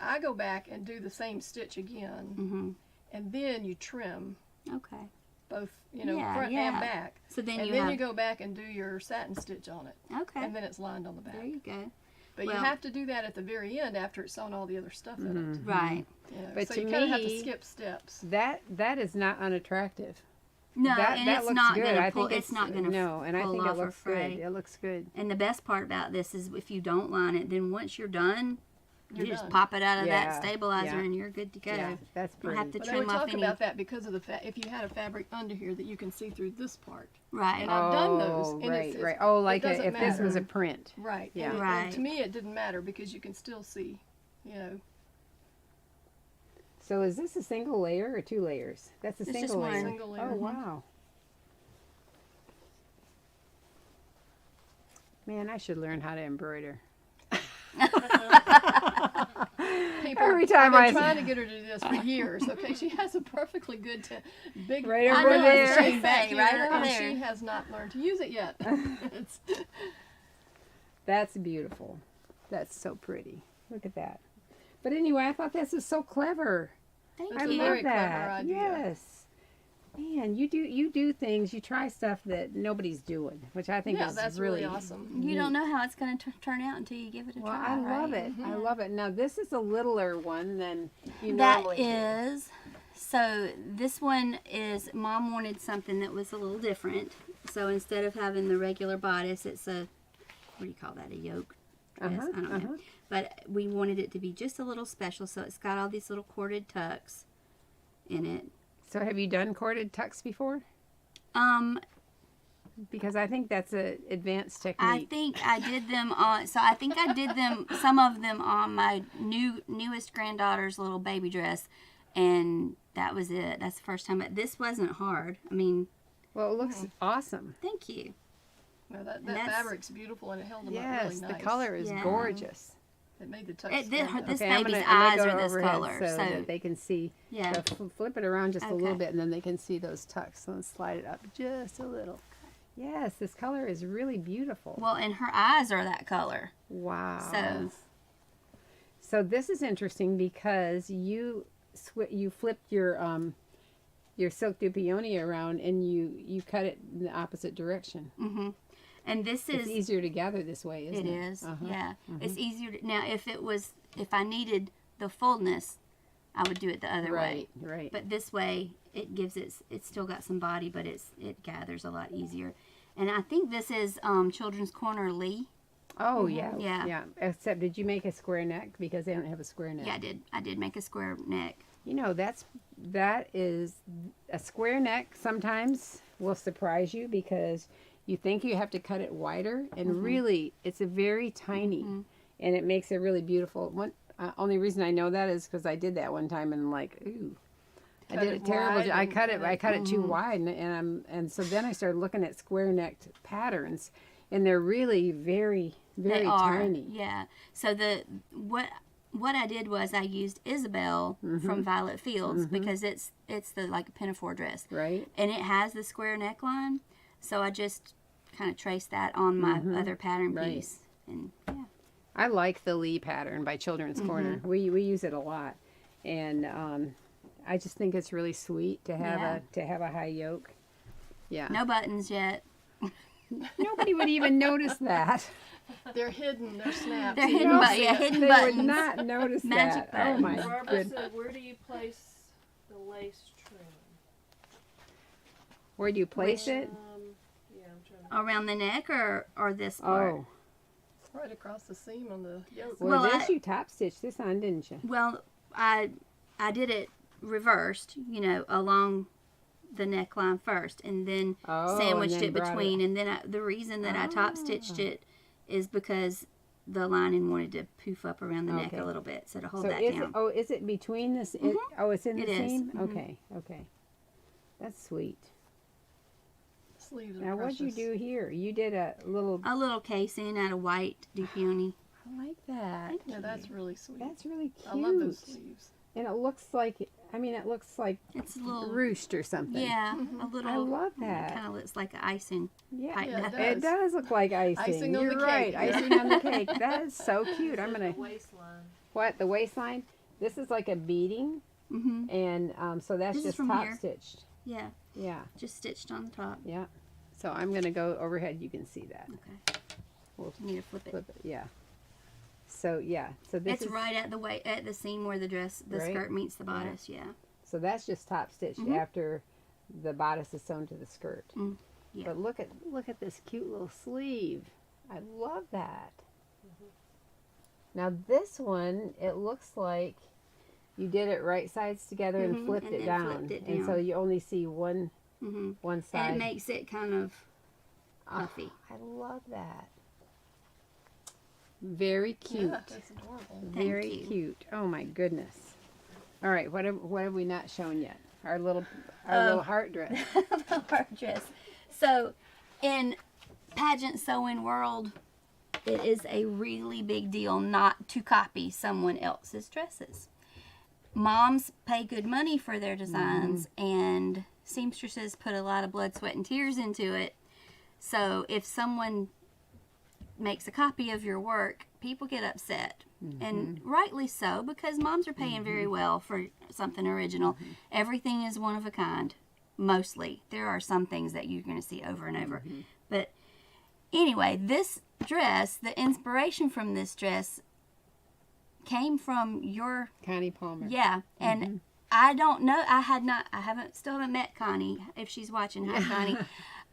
I go back and do the same stitch again, and then you trim Okay. both, Yeah, front yeah. and back. So then And you then have. you go back and do your satin stitch on it, Okay. and then it's lined on the back. There you go. But Well- you have to do that at the very end after it's sewn all the other stuff in it. Right. But So to you kind of have to me- skip steps. That is not unattractive. No, that and that it's looks not good. gonna I pull. think It's not gonna. no, and I pull think off it or looks fray. good. It looks good. And the best part about this is if you don't line it, then once you're done, you You're just done. pop it out of Yeah, that stabilizer yeah. and you're good to go. Yeah, that's You don't pretty. have to But they would trim off talk any. about that because of the if you had a fabric under here that you can see through this part. Right. And I've done those. Oh, And right, it's, right. Oh, like doesn't if this was a matter. print. Right. Yeah. And Right. to me, it didn't matter because you can still see, So is this a single layer or two layers? That's a It's single just one. layer. Single layer. Oh wow. Man, I should learn how to embroider. People, Every time I've I- been trying to get her to do this for years. Okay, she has a perfectly good, big Right over embroidery there. machine back Say, here, right over and there. she has not learned to use it yet. It's, That's beautiful. That's so pretty. Look at that. But anyway, I thought this was so clever. Thank It's I a you. very love that. clever idea. Yes. Man, you do things. You try stuff that nobody's doing, which I think yeah, is that's really awesome. You don't know how it's going to turn out until you give it a Well, try. I love right? it. I love it. Now this is a littler one than you That normally do. is. So this one is. Mom wanted something that was a little different. So instead of having the regular bodice, it's a. What do you call that? A yoke dress? I don't know. But we wanted it to be just a little special. So it's got all these little corded tucks in it. So have you done corded tucks before? Because I think that's a advanced technique. I think I did them on. So I think I did them. Some of them on my newest granddaughter's little baby dress, and that was it. That's the first time. But this wasn't hard. I mean, Well, it looks awesome. thank you. No, that that's- fabric's beautiful and it held them up Yes, really nice. the color is Yeah. gorgeous. It made the tucks It did stand her- out. this Okay, I'm baby's gonna- I'm eyes gonna are go this overhead color, so so- that they can see. Yeah. Flip it around just a little Okay. bit, and then they can see those tucks. So slide it up just a little. Yes, this color is really beautiful. Well, and her eyes are that color. Wow. So this is interesting because you flipped your silk du peony around and you cut it in the opposite direction. and this It's is easier to gather this way, isn't it it? is. Uh-huh. Yeah. It's easier to, now if I needed the fullness, I would do it the other way. Right. But this way, it gives it's still got some body, but it gathers a lot easier. And I think this is Children's Corner Lee. Oh yeah. Yeah. Yeah. Except, did you make a square neck because they don't have a square neck? Yeah, I did make a square neck. You know, that is a square neck. Sometimes will surprise you because you think you have to cut it wider, and really it's a very tiny, and it makes a really beautiful one. Only reason I know that is because I did that one time and I'm like, ooh, I Cut did it it terrible. wide I and- cut it. and I it- cut it too wide, and so then I started looking at square necked patterns, and they're really very very They are, tiny. yeah. So what I did was I used Isabel from Violet Fields because it's the like pinafore dress, Right. and it has the square neckline. So I just kind of traced that on my other pattern Right. piece, and yeah. I like the Lee pattern by Children's Corner. We use it a lot, and I just think it's really sweet to have Yeah. a high yoke. Yeah. No buttons yet. Nobody would even notice that. They're hidden. They're snaps. They're You hidden, don't but see yeah, it. hidden They buttons. would not notice Magic that. Oh my Barbara goodness. said, where do you place the lace trim? Where do you place it? Yeah, I'm trying to. Around the neck or this part? Oh, Right across the seam on the yoke. well, Well, this you top stitched this on, didn't you? Well, I did it reversed, along the neckline first, and then Oh, sandwiched and then it brought between. And then the reason that I top stitched it is because the lining wanted to poof up around the neck Okay. a little bit, so to hold So that is down. it? Oh, is it between this? Oh, it's in the It is. seam. Mhm. Okay, okay, that's sweet. Sleeves are Now, what'd you precious. do here? You did a little. A little casing out of white dupeony. I like that. Yeah, that's really sweet. That's really cute. I love those sleeves. And it looks like. I mean, it looks like It's a little, ruched or something. yeah, a little. I love that. Kind of looks like icing. Yeah, Pipe Yeah, does. it does look like icing. Icing on You're the right, cake. icing on the cake. That is so cute. I'm The gonna. waistline. What, the waistline? This is like a beading, Mm-hmm. and so that's This is just from top here. stitched. Yeah, Yeah, just stitched on the top. yeah. So I'm gonna go overhead. You can see that. Okay. We'll I need to flip it. flip it. Yeah. So yeah. So this It's is right at the seam where the Right. skirt meets the bodice. Yeah. so that's just top stitched Mhm. after the bodice is sewn to the skirt. Yeah. But look at this cute little sleeve. I love that. Now this one, it looks like you did it right sides together and Mhm, flipped and it then down, flipped it and so down. you only see one Mm-hmm. one And side. it makes it kind of Ah, puffy. I love that. Very cute. Yeah, that's adorable. Very you. cute. Oh my goodness. All right, what have we not shown yet? Our little Oh. little heart dress. The heart dress. So, in pageant sewing world, it is a really big deal not to copy someone else's dresses. Moms pay good money for their designs, and seamstresses put a lot of blood, sweat, and tears into it. So if someone makes a copy of your work, people get upset. And rightly so, because moms are paying very well for something original. Everything is one of a kind, mostly. There are some things that you're going to see over and over. But anyway, this dress, the inspiration from this dress came from your, Connie Palmer. yeah, and I don't know, still haven't met Connie, if she's watching. Hi, Connie.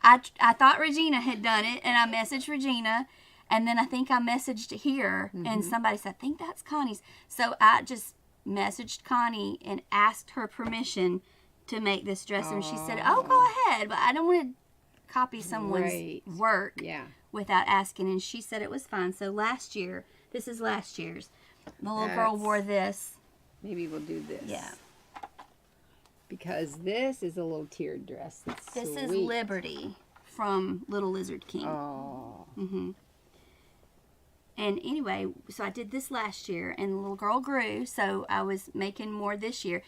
I thought Regina had done it, and I messaged Regina, and then I think I messaged here, and somebody said, I think that's Connie's. So I just messaged Connie and asked her permission to make this dress, and she said, oh, go ahead, but I don't want to copy someone's Right. work Yeah. without asking, and she said it was fine. So last year, this is last year's, the little girl wore this. Maybe we'll do this. Yeah. Because this is a little tiered dress. It's This is sweet. Liberty from Little Lizard King. Oh. And anyway, so I did this last year, and the little girl grew, so I was making more this year.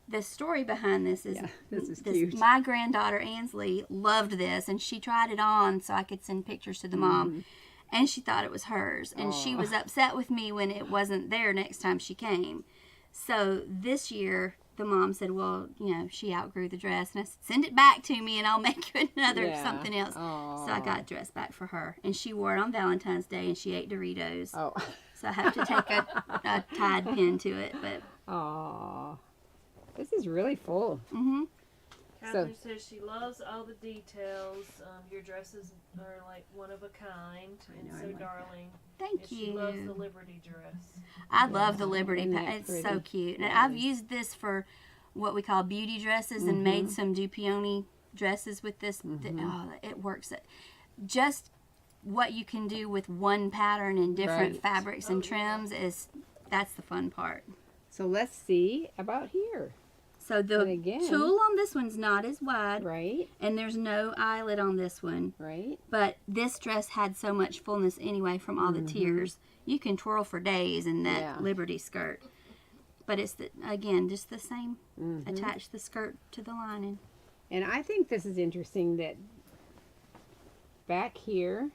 The story behind this is, Yeah, this is cute. my granddaughter Ansley loved this, and she tried it on so I could send pictures to the mom, and she thought it was hers, and she was upset with me when it wasn't there next time she came. So this year, the mom said, well, she outgrew the dress, and I said, send it back to me, and I'll make you another Yeah. something else. Aw. So I got a dress back for her, and she wore it on Valentine's Day, and she ate Doritos. Oh. So I have to take a tied pin to it, but Aw. This is really full. Catherine says she loves all the details. Your dresses are like one of a kind and know, I so like that. darling. thank And she loves the you. Liberty dress. I love the Liberty. Isn't that It's so pretty? cute, and It I've is. used this for what we call beauty dresses, and made some Dupioni dresses with this. Oh, it works. Just what you can do with one pattern in different Right. fabrics and trims that's the fun part. So let's see about here. So the And again- tulle on this one's not as wide, Right? and there's no eyelet on this one. Right? But this dress had so much fullness anyway from all the tiers. You can twirl for days in that Yeah. Liberty skirt. But it's, just the same. Attach the skirt to the lining. And I think this is interesting that back here,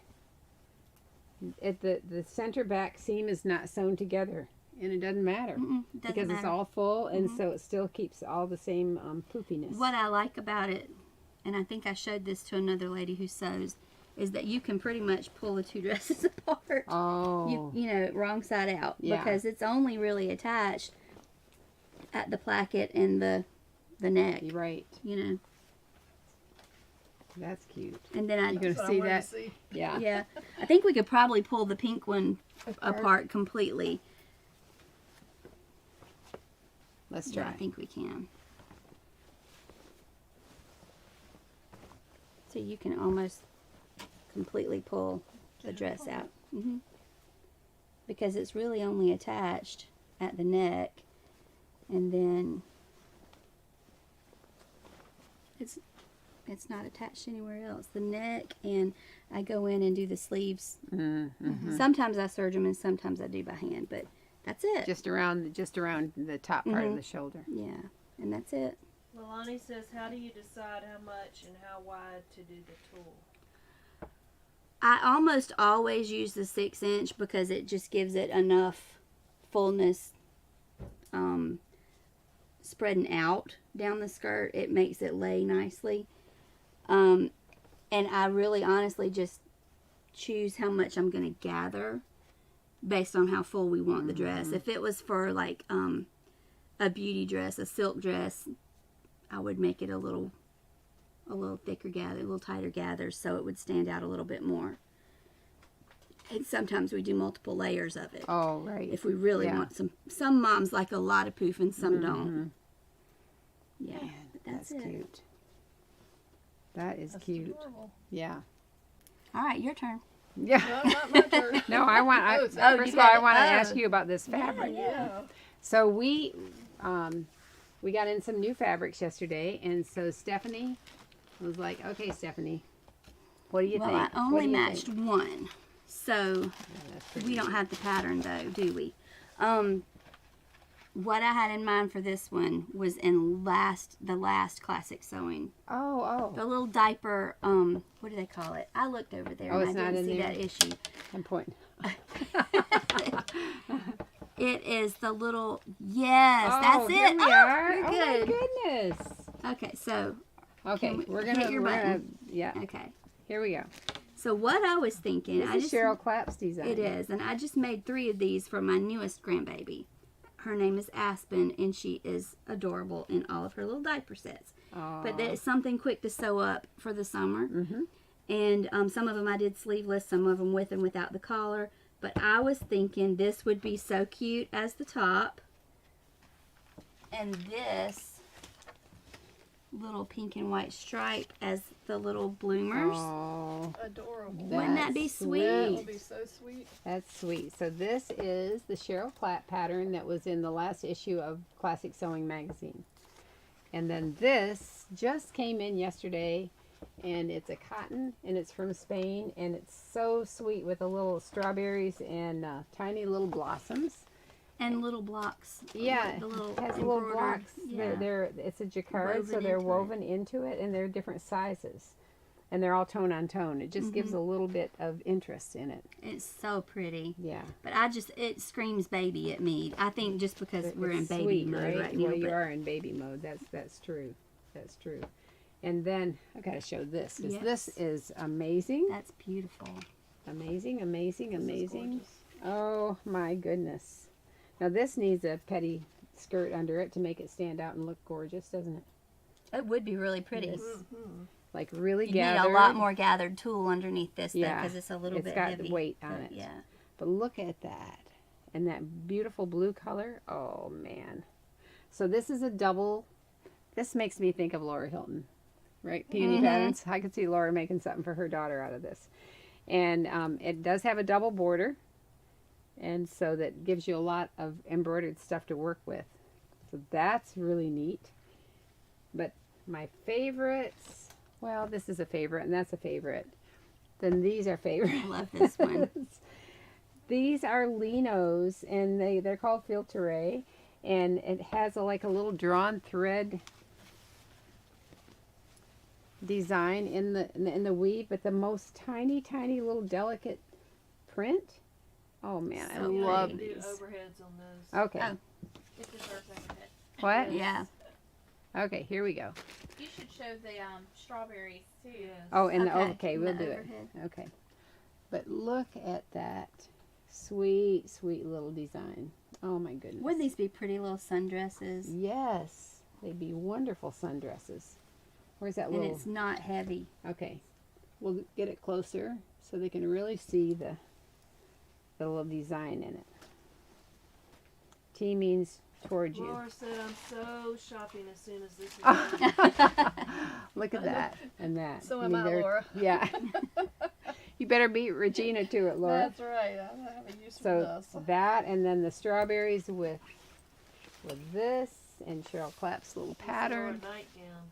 at the center back seam is not sewn together, and it doesn't matter It doesn't because it's matter. all full, and so it still keeps all the same poofiness. What I like about it, and I think I showed this to another lady who sews, is that you can pretty much pull the two dresses apart. Oh. You know, wrong side out. Yeah. Because it's only really attached at the placket and the neck, You're right. you know. That's cute. And then You gonna That's what I see wanted that? to see. Yeah. yeah, I think we could probably pull the pink one apart completely. Let's Yeah, try. I think we can. So you can almost completely pull the dress out. Because it's really only attached at the neck, and then it's not attached anywhere else. The neck, and I go in and do the sleeves. Sometimes I serge them and sometimes I do by hand, but that's it. Just around the top part of the shoulder. Yeah, and that's it. Milani says, how do you decide how much and how wide to do the tool? I almost always use the 6-inch because it just gives it enough fullness, spreading out down the skirt. It makes it lay nicely. And I really honestly just choose how much I'm going to gather based on how full we want the dress. If it was for like a beauty dress, a silk dress, I would make it a little thicker gather, a little tighter gather, so it would stand out a little bit more. And sometimes we do multiple layers of it. Oh, right. If we really Yeah. want some moms like a lot of poof and some don't. Yeah, Man, but that's it. cute. That is That's cute. adorable. Yeah. All right, your turn. Yeah. No, not my turn. No, I want. Oh, First you of all, got I it. want to Oh. ask you about this fabric. Yeah. So we got in some new fabrics yesterday, and so Stephanie was like, "Okay, Stephanie, what do you Well, think?" I What only do you matched think? one, so That's pretty we don't have the pattern though, do we? What I had in mind for this one was in the last classic sewing. Oh, The little diaper, what do they call it? I looked over there Oh, and it's I not didn't in see there? that issue. I'm pointing. It is the little, yes, that's Here it. we Oh, are. you're Oh good. my goodness. Okay, so, Okay, Can we we're hit gonna. your We're gonna. button? Yeah. okay. Here we go. So what I was thinking, This is Cheryl Clapp's design. It is, and I just made 3 of these for my newest grandbaby. Her name is Aspen, and she is adorable in all of her little diaper sets. But it's something quick to sew up for the summer. And some of them I did sleeveless, some of them with and without the collar. But I was thinking this would be so cute as the top. And this little pink and white stripe as the little bloomers. Oh, Adorable. Wouldn't that be that's sweet? That will be so sweet. That's sweet. So this is the Cheryl Clapp pattern that was in the last issue of Classic Sewing magazine. And then this just came in yesterday, and it's a cotton, and it's from Spain, and it's so sweet with the little strawberries and tiny little blossoms. And little blocks. Yeah, The little it has little embroidered- blocks. Yeah. It's a jacquard, so Woven they're into it. woven into it, and they're different sizes. And they're all tone on tone. It just gives a little bit of interest in it. It's so pretty. Yeah. But it screams baby at me. I think just because we're in It's baby sweet, mode right now. Well, you but are in baby mode. That's true. That's true. And then I gotta show this. 'Cause this Yes. is amazing. That's beautiful. Amazing, amazing, This is amazing. gorgeous. Oh my goodness. Now this needs a petty skirt under it to make it stand out and look gorgeous, doesn't it? It would be really pretty. Yes. Like really You gathered. need a lot more gathered tulle underneath this though, Yeah, because it's a little it's bit got heavy. weight on But, it. Yeah. But look at that. And that beautiful blue color. Oh, man. So this is a double. This makes me think of Laura Hilton, right? Peony patterns. I could see Laura making something for her daughter out of this. And it does have a double border. And so that gives you a lot of embroidered stuff to work with. So that's really neat. But my favorites, well, this is a favorite and that's a favorite. Then these are favorites. I love this one. These are Linos, and they're called Filtre, and it has like a little drawn thread design in the weave, but the most tiny little delicate print. Oh man, I So love pretty. Do these. overheads on those. Okay, Oh. This is her overhead. what? Yeah. Okay, here we go. You should show the strawberries too. Yes. Oh, and Okay, okay, we'll the do it. overhead. Okay. But look at that sweet, sweet little design. Oh my goodness. Wouldn't these be pretty little sundresses? Yes, they'd be wonderful sundresses. Where's that And little? it's not heavy. Okay, we'll get it closer so they can really see the little design in it. T means towards you. Laura said, I'm so shopping as soon as this is done. Look at that and that. So I am mean, I, they're- Laura. Yeah. You better beat Regina to it, Laura. That's right. I have a use for So this. that, and then the strawberries with this, and Cheryl Clapp's little This is our pattern. nightgown.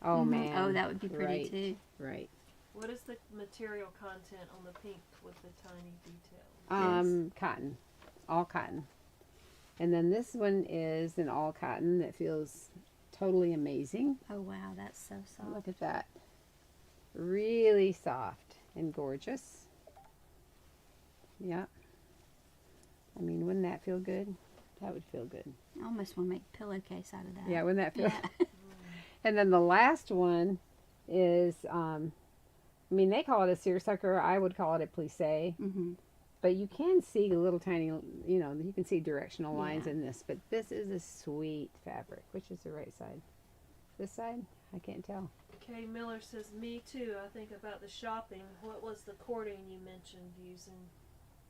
Oh Mhm. man. Oh, that would be pretty Right. too. Right. What is the material content on the pink with the tiny details? Cotton, all cotton. And then this one is an all cotton that feels totally amazing. Oh wow, that's so soft. Look at that. Really soft and gorgeous. Yeah. I mean, wouldn't that feel good? That would feel good. I almost want to make a pillowcase out of that. Yeah, wouldn't that feel? Yeah. And then the last one is, I mean, they call it a seersucker. I would call it a plissé. Mhm. But you can see little tiny, you know, you can see directional lines Yeah. in this. But this is a sweet fabric. Which is the right side? This side? I can't tell. Kay Miller says, me too. I think about the shopping. What was the cording you mentioned using?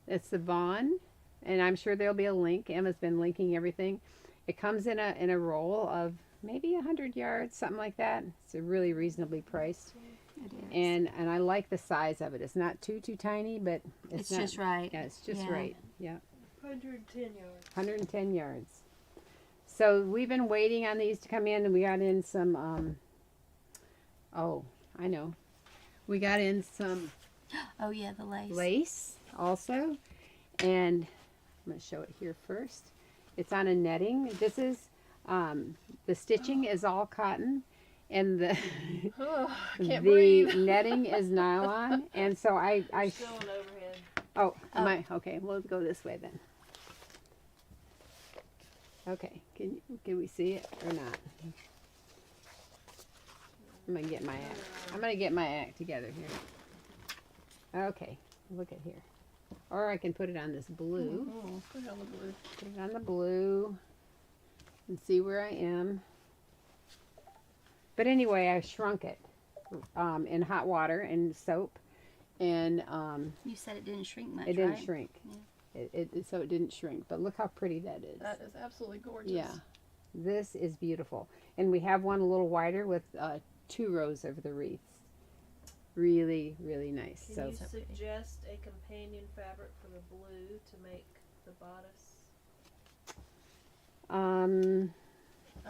It's the Vaughn, and I'm sure there'll be a link. Emma's been linking everything. It comes in a roll of maybe 100 yards, something like that. It's a really reasonably priced. It is. And I like the size of it. It's not too tiny, but it's not, just right. Yeah, it's just Yeah. right. Yeah, 110 yards. 110 yards. So we've been waiting on these to come in, and we got in some. Oh, I know. We got in some Oh yeah, the lace. lace also, and I'm going to show it here first. It's on a netting. This is the stitching is all cotton, and the Oh, I can't the breathe. netting is nylon. And so I Still an overhead. oh, am I okay? We'll go this way then. Okay, can we see it or not? I'm gonna get my act. I'm gonna get my act together here. Okay, look at here. Or I can put it on this blue. Oh, put it on the blue. Put it on the blue and see where I am. But anyway, I shrunk it in hot water and soap, and You said it didn't shrink much, it didn't right? shrink. So it didn't shrink. But look how pretty that is. That is absolutely gorgeous. Yeah, this is beautiful. And we have one a little wider with 2 rows of the wreaths. Really, really nice. Can So you suggest a companion fabric for the blue to make the bodice? I'm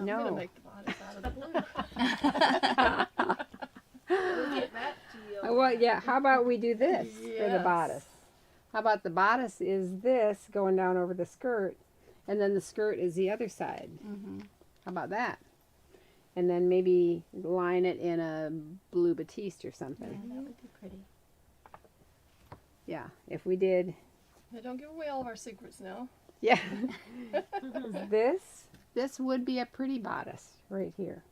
no. gonna make the bodice out of the blue. We'll get back to you. Well, yeah. How about we do this for the Yes. bodice? How about the bodice is this going down over the skirt, and then the skirt is the other side. Mm-hmm. How about that? And then maybe line it in a blue batiste or Yeah, something. that would be pretty. Yeah. If we did, Now, don't give away all of our secrets now. yeah. This would be a pretty bodice right here.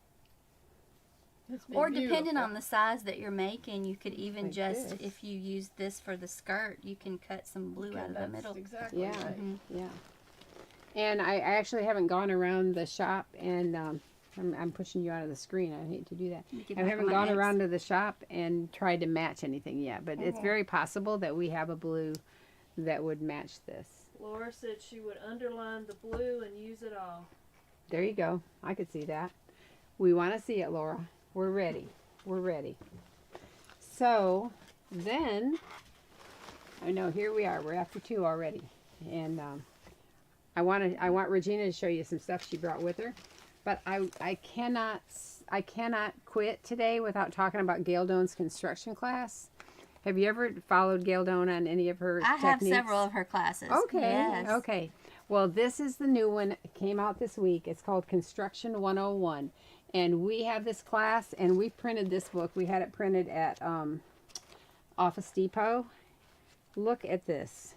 It's Or beautiful. depending on the size that you're making, you could even Like just, this. if you use this for the skirt, you can cut some blue Okay, out of the that's middle. Exactly Yeah. right. Mhm. Yeah. And I actually haven't gone around the shop, and I'm pushing you out of the screen. I hate to do that. You can I back haven't my gone eggs. around to the shop and tried to match anything yet, but it's Oh. very possible that we have a blue that would match this. Laura said she would underline the blue and use it all. There you go. I could see that. We want to see it, Laura. We're ready. We're ready. So then, I know here we are. We're after 2 already, and I want Regina to show you some stuff she brought with her, but I cannot quit today without talking about Gail Doan's construction class. Have you ever followed Gail Doan on any of her I have techniques? several of her classes. Okay. Yes. Okay. Well, this is the new one. It came out this week. It's called Construction 101. And we have this class, and we printed this book. We had it printed at Office Depot. Look at this.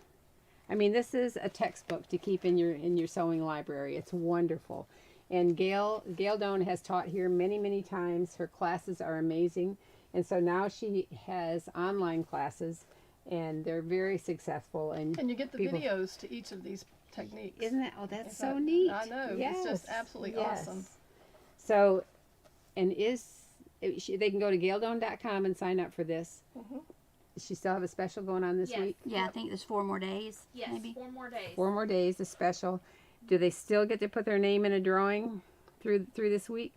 I mean, this is a textbook to keep in your sewing library. It's wonderful. And Gail Doan has taught here many, many times. Her classes are amazing. And so now she has online classes, and they're very successful. And And you get the people- videos to each of these techniques. Isn't that? Oh, that's Is so that- neat. I know. Yes. It's just absolutely yes. awesome. So, and they can go to gaildoan.com and sign up for this. Mhm. Does she still have a special going on this Yes. week? Yeah, I think there's 4 more days. Yes, Maybe. 4 more days. 4 more days, a special. Do they still get to put their name in a drawing through this week?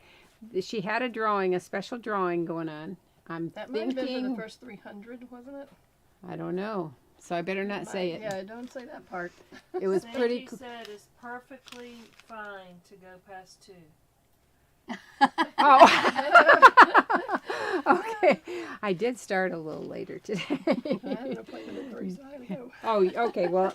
She had a drawing, a special drawing going on. I'm That might have been for thinking, the first 300, wasn't it? I don't know. So I better not say it. Yeah, don't say that part. It was Sandy pretty cool. said it's perfectly fine to go past 2. Oh. Okay. I did start a little later today. I have an appointment at 3, so I gotta go. Oh, okay. Well,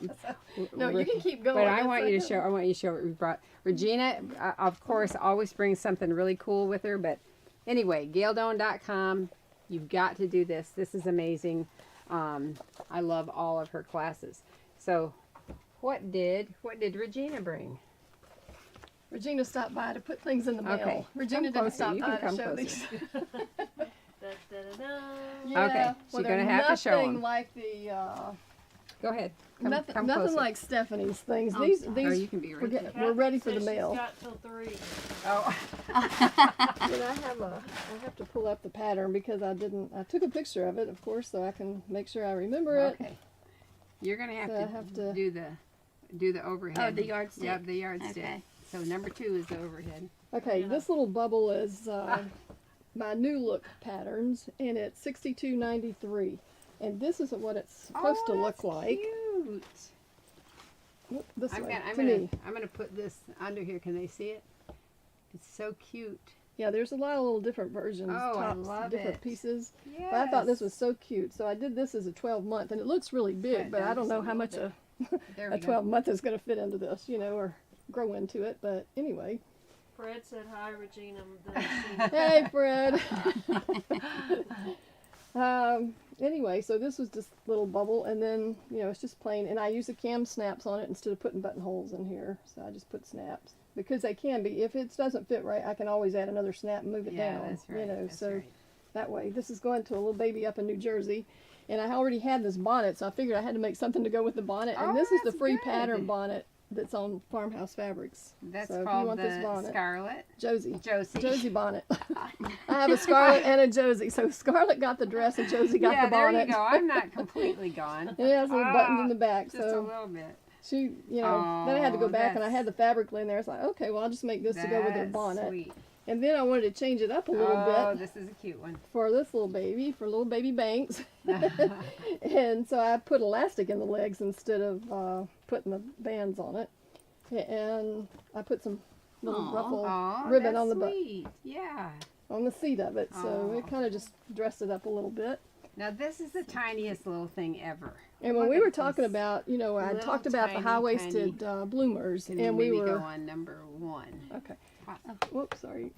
No, you can keep going. but I That's want you to okay. show. I want you to show what we brought. Regina, of course, always brings something really cool with her. But anyway, gaildoan.com. You've got to do this. This is amazing. I love all of her classes. So, what did Regina bring? Regina stopped by to put things in the mail. Okay. Regina Come didn't closer. stop You by can come to show closer. these. Da, da, da, da. Yeah, Okay, well, she's they're gonna have to show 'em. nothing like the Go ahead. Come nothing closer. like Stephanie's things. Oh, These sorry. Oh, these you can be right we're, there. we're ready for the Kathy said mail. She's got till 3. Oh. And I have to pull up the pattern because I took a picture of it, of course, so I can make sure I remember it. Okay. You're gonna have, So to, I have to- do the overhead. Oh, the yardstick. Yep, the yardstick. Okay. So number 2 is the overhead. Okay, Yeah. this little bubble is my new look patterns, and it's $62.93. And this is what it's supposed to look like. Cute. Whoop, This I'm way, gonna, to me. I'm gonna put this under here. Can they see it? It's so cute. Yeah, there's a lot of little different versions, Oh, I tops, love different it. pieces. Yes. But I thought this was so cute, so I did this as a 12-month, and it looks really Put big, it but I down don't just know a how little much bit. There a we go. 12-month is going to fit into this, or grow into it. But anyway, Fred said hi, Regina. The machine. hey, Fred. Anyway, so this was just a little bubble, and then, it's just plain, and I use the cam snaps on it instead of putting buttonholes in here, so I just put snaps. Because they can be, if it doesn't fit right, I can always add another snap and move it Yeah, down, that's right. That's so right. that way. This is going to a little baby up in New Jersey, and I already had this bonnet, so I figured I had to make something to go with the bonnet, and Oh, this is the that's free good. pattern bonnet that's on Farmhouse Fabrics. That's so if you called want this the bonnet, Scarlet. Josie. Josie. Josie bonnet. I have a Scarlet and a Josie. So Scarlet got the dress and Josie got Yeah, the there bonnet. you go. I'm not completely gone. It has little buttons in the back. Just a So little bit. she, then I had to go Oh, back and I that's- had the fabric in there. It's like, okay, well, I'll just make this to go with her That's bonnet. Sweet. And then I wanted to change it up a little Oh, bit this is a cute one. for this little baby, for little baby Banks. And so I put elastic in the legs instead of putting the bands on it. And I put some little Aw. ruffle Oh, ribbon that's on the butt. sweet. Yeah. On the seat of it. So Aw. it kind of just dressed it up a little bit. Now this is the tiniest little thing ever. And when Look we at were talking this. about, I Little talked about the tiny, high-waisted bloomers, Can and we we maybe were go on number 1? okay. Ah. Whoops, sorry.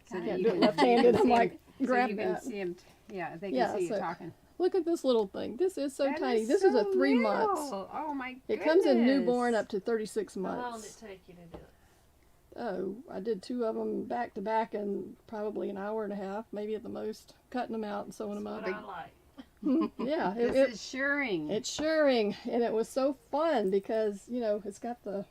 So I that can't you do it can- left-handed. you can I'm see like, 'em- grab so you can that. see 'em yeah, they can Yeah, see you so- talking. Look at this little thing. This is so That tiny. is This is a so 3 months. little. Oh my It goodness. comes in newborn up to 36 How long did it months. take you to do it? Oh, I did 2 of them back to back in probably an hour and a half, maybe at the most, cutting them out and sewing them up. What I like. Yeah, This is shirring. it's shirring, and it was so fun because it's got the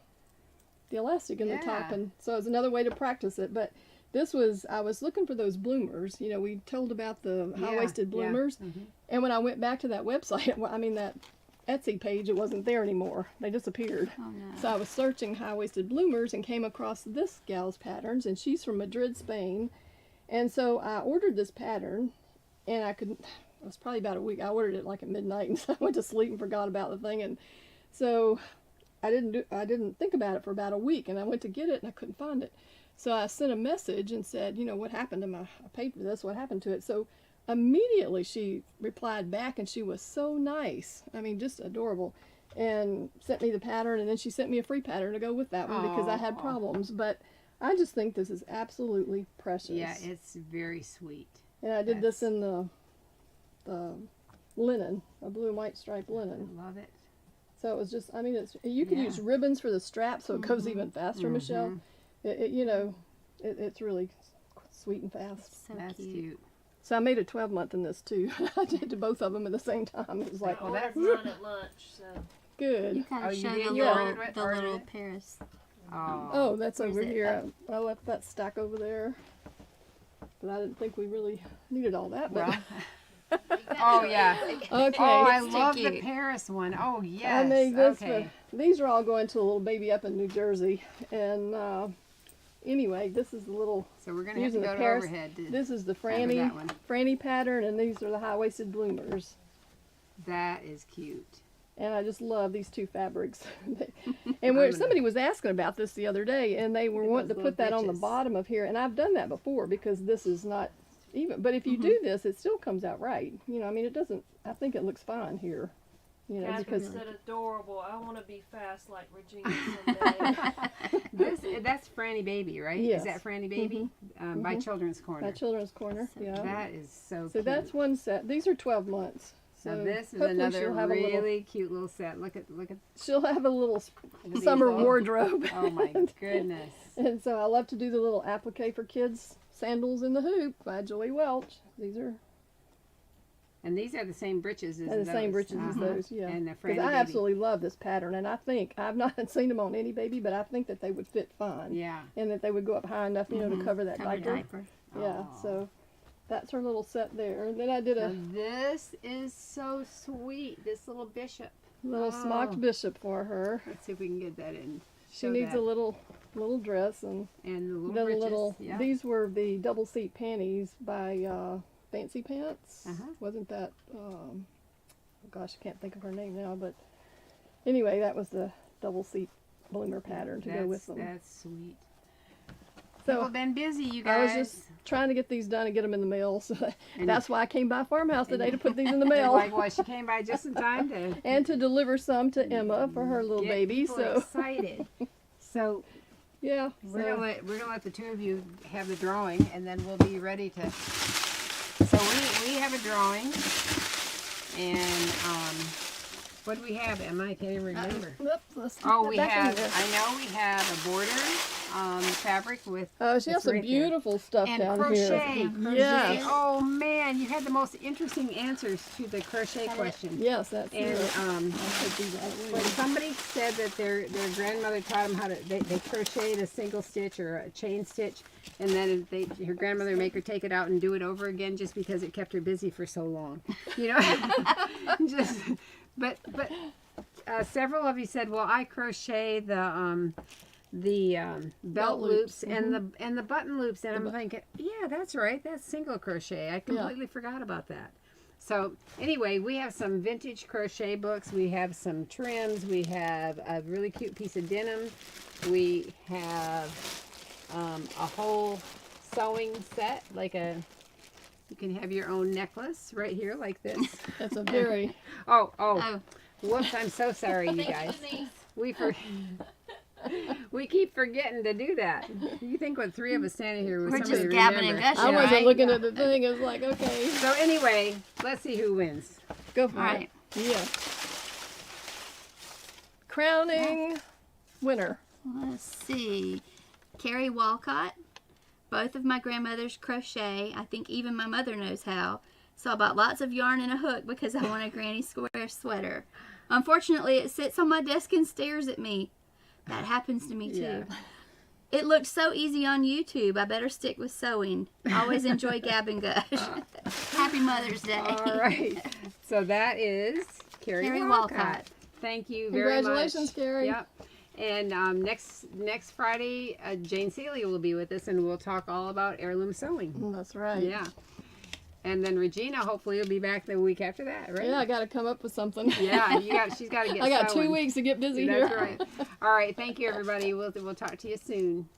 elastic in the top, Yeah. and so it's another way to practice it. But I was looking for those bloomers. We told about the high-waisted Yeah, yeah. bloomers, Mhm. and when I went back to that website, that Etsy page, it wasn't there anymore. They disappeared. Oh no. So I was searching high-waisted bloomers and came across this gal's patterns, and she's from Madrid, Spain. And so I ordered this pattern, and it was probably about a week. I ordered it like at midnight, and so I went to sleep and forgot about the thing. And so I didn't think about it for about a week, and I went to get it and I couldn't find it. So I sent a message and said, what happened to I paid for this, what happened to it? So immediately she replied back, and she was so nice. I mean, just adorable. And sent me the pattern, and then she sent me a free pattern to go with that one because I had Aw. problems. But I just think this is absolutely precious. Yeah, it's very sweet. And I did this that's- in the linen, a blue and white striped linen. I love it. So it was just, I mean, you can Yeah. use ribbons for the strap so it goes even faster, Michelle. It's really sweet and fast. So That's cute. So I made a 12-month in this too. I did both of them at the same time. It was like, I well, ordered that's- mine at lunch, so good. You kind Oh, of you show did? the You little, ordered it? the Ordered little it? Paris. Oh. Oh, that's Where's over it? here. I left that stack over there. But I didn't think we really needed all that. But Well, oh yeah. okay. Oh, I It's too love the cute. Paris one. Oh I yes. made this. Okay. These are all going to a little baby up in New Jersey. And anyway, this is the little. So we're gonna have to using go the to Paris- overhead. To, This is the Remember that one. Franny pattern, and these are the high-waisted bloomers. that is cute. And I just love these two fabrics. And where somebody was asking about this the other day, and they were Look at wanting to those put that little on the bitches. bottom of here. And I've done that before because this is not even. But if you do this, it still comes out right. You know, I mean, it doesn't. I think it looks fine here. You know, Catherine because said adorable. I want to be fast like Regina someday. That's Franny Baby, right? Yes. Is that Franny Baby? By Children's Corner. by Children's Corner. So Yeah. That is so So cute. that's one set. These are 12 months. So So this is hopefully another she'll have a little. really cute little set. Look at She'll have a little these summer little- wardrobe. Oh my goodness. And so I love to do the little applique for kids sandals in the hoop by Joy Welch. These are And these are the same breeches as the same those. breeches as Uh-huh. those, yeah. And the Because Franny I Baby. absolutely love this pattern, and I think I've not seen them on any baby, but I think that they would fit fine, Yeah. and that they would go up high enough, you know, to cover that Cover diaper. diaper. Yeah, Aw. so that's her little set there. And then I did Now a this is so sweet. This little bishop. little Oh. smocked bishop for her. Let's see if we can get that in. She Show needs that. a little dress, and And the little the breeches. little. Yeah. These were the double seat panties by Fancy Pants. Uh-huh. Wasn't that? Gosh, I can't think of her name now, but anyway, that was the double seat bloomer pattern to go with them. That's sweet. So People been busy, you I was guys. just trying to get these done and get them in the mail. So And- that's why I came by Farmhouse today to put these in the You're mail like, well, she came by just in time to and to deliver some to Emma for her little get baby. people So excited. So yeah, we're so- gonna let the two of you have the drawing, and then we'll be ready to. So we have a drawing, and what do we have, Emma? I can't even remember. Oops, let's keep Oh, that we back in have. there. I know we have a border fabric with Oh, she has it's some right there. beautiful stuff and down crochet. here. Crochet. Yes. Oh man, you had the most interesting answers to the crochet question. Yes, that's And it. um, I could do that when later. somebody said that their grandmother taught them how to they crocheted a single stitch or a chain stitch, and then her grandmother would make her take it out and do it over again just because it kept her busy for so long, you know. Just but several of you said, well, I crochet the belt loops and the button loops, and I'm thinking, yeah, that's right, that's single crochet. I completely forgot about that. So anyway, we have some vintage crochet books. We have some trims. We have a really cute piece of denim. We have a whole sewing set, you can have your own necklace right here like this. That's a very Oh, Whoops, I'm so sorry, you guys. We keep forgetting to do that. You think with three of us standing here, We're somebody just gabbing and remember. gushing, I wasn't right? looking at the thing. It was like, okay, So anyway, let's see who wins. go for all right. it. Yeah. Crowning winner. Let's see. Carrie Walcott. Both of my grandmothers crochet. I think even my mother knows how. So I bought lots of yarn and a hook because I want a granny square sweater. Unfortunately, it sits on my desk and stares at me. That happens to me too. Yeah. It looked so easy on YouTube. I better stick with sewing. Always enjoy Gab and Gush. Happy Mother's Day. All right. So that is Carrie Walcott. Walcott. Thank you very much. Congratulations, Carrie. Yep. And next Friday, Jane Celia will be with us, and we'll talk all about heirloom sewing. That's right. Yeah. And then Regina hopefully will be back the week after that, right? Yeah, I got to come up with something. Yeah, she's got to get I got sewing. 2 weeks to get busy That's here. right. All right. Thank you, everybody. We'll talk to you soon.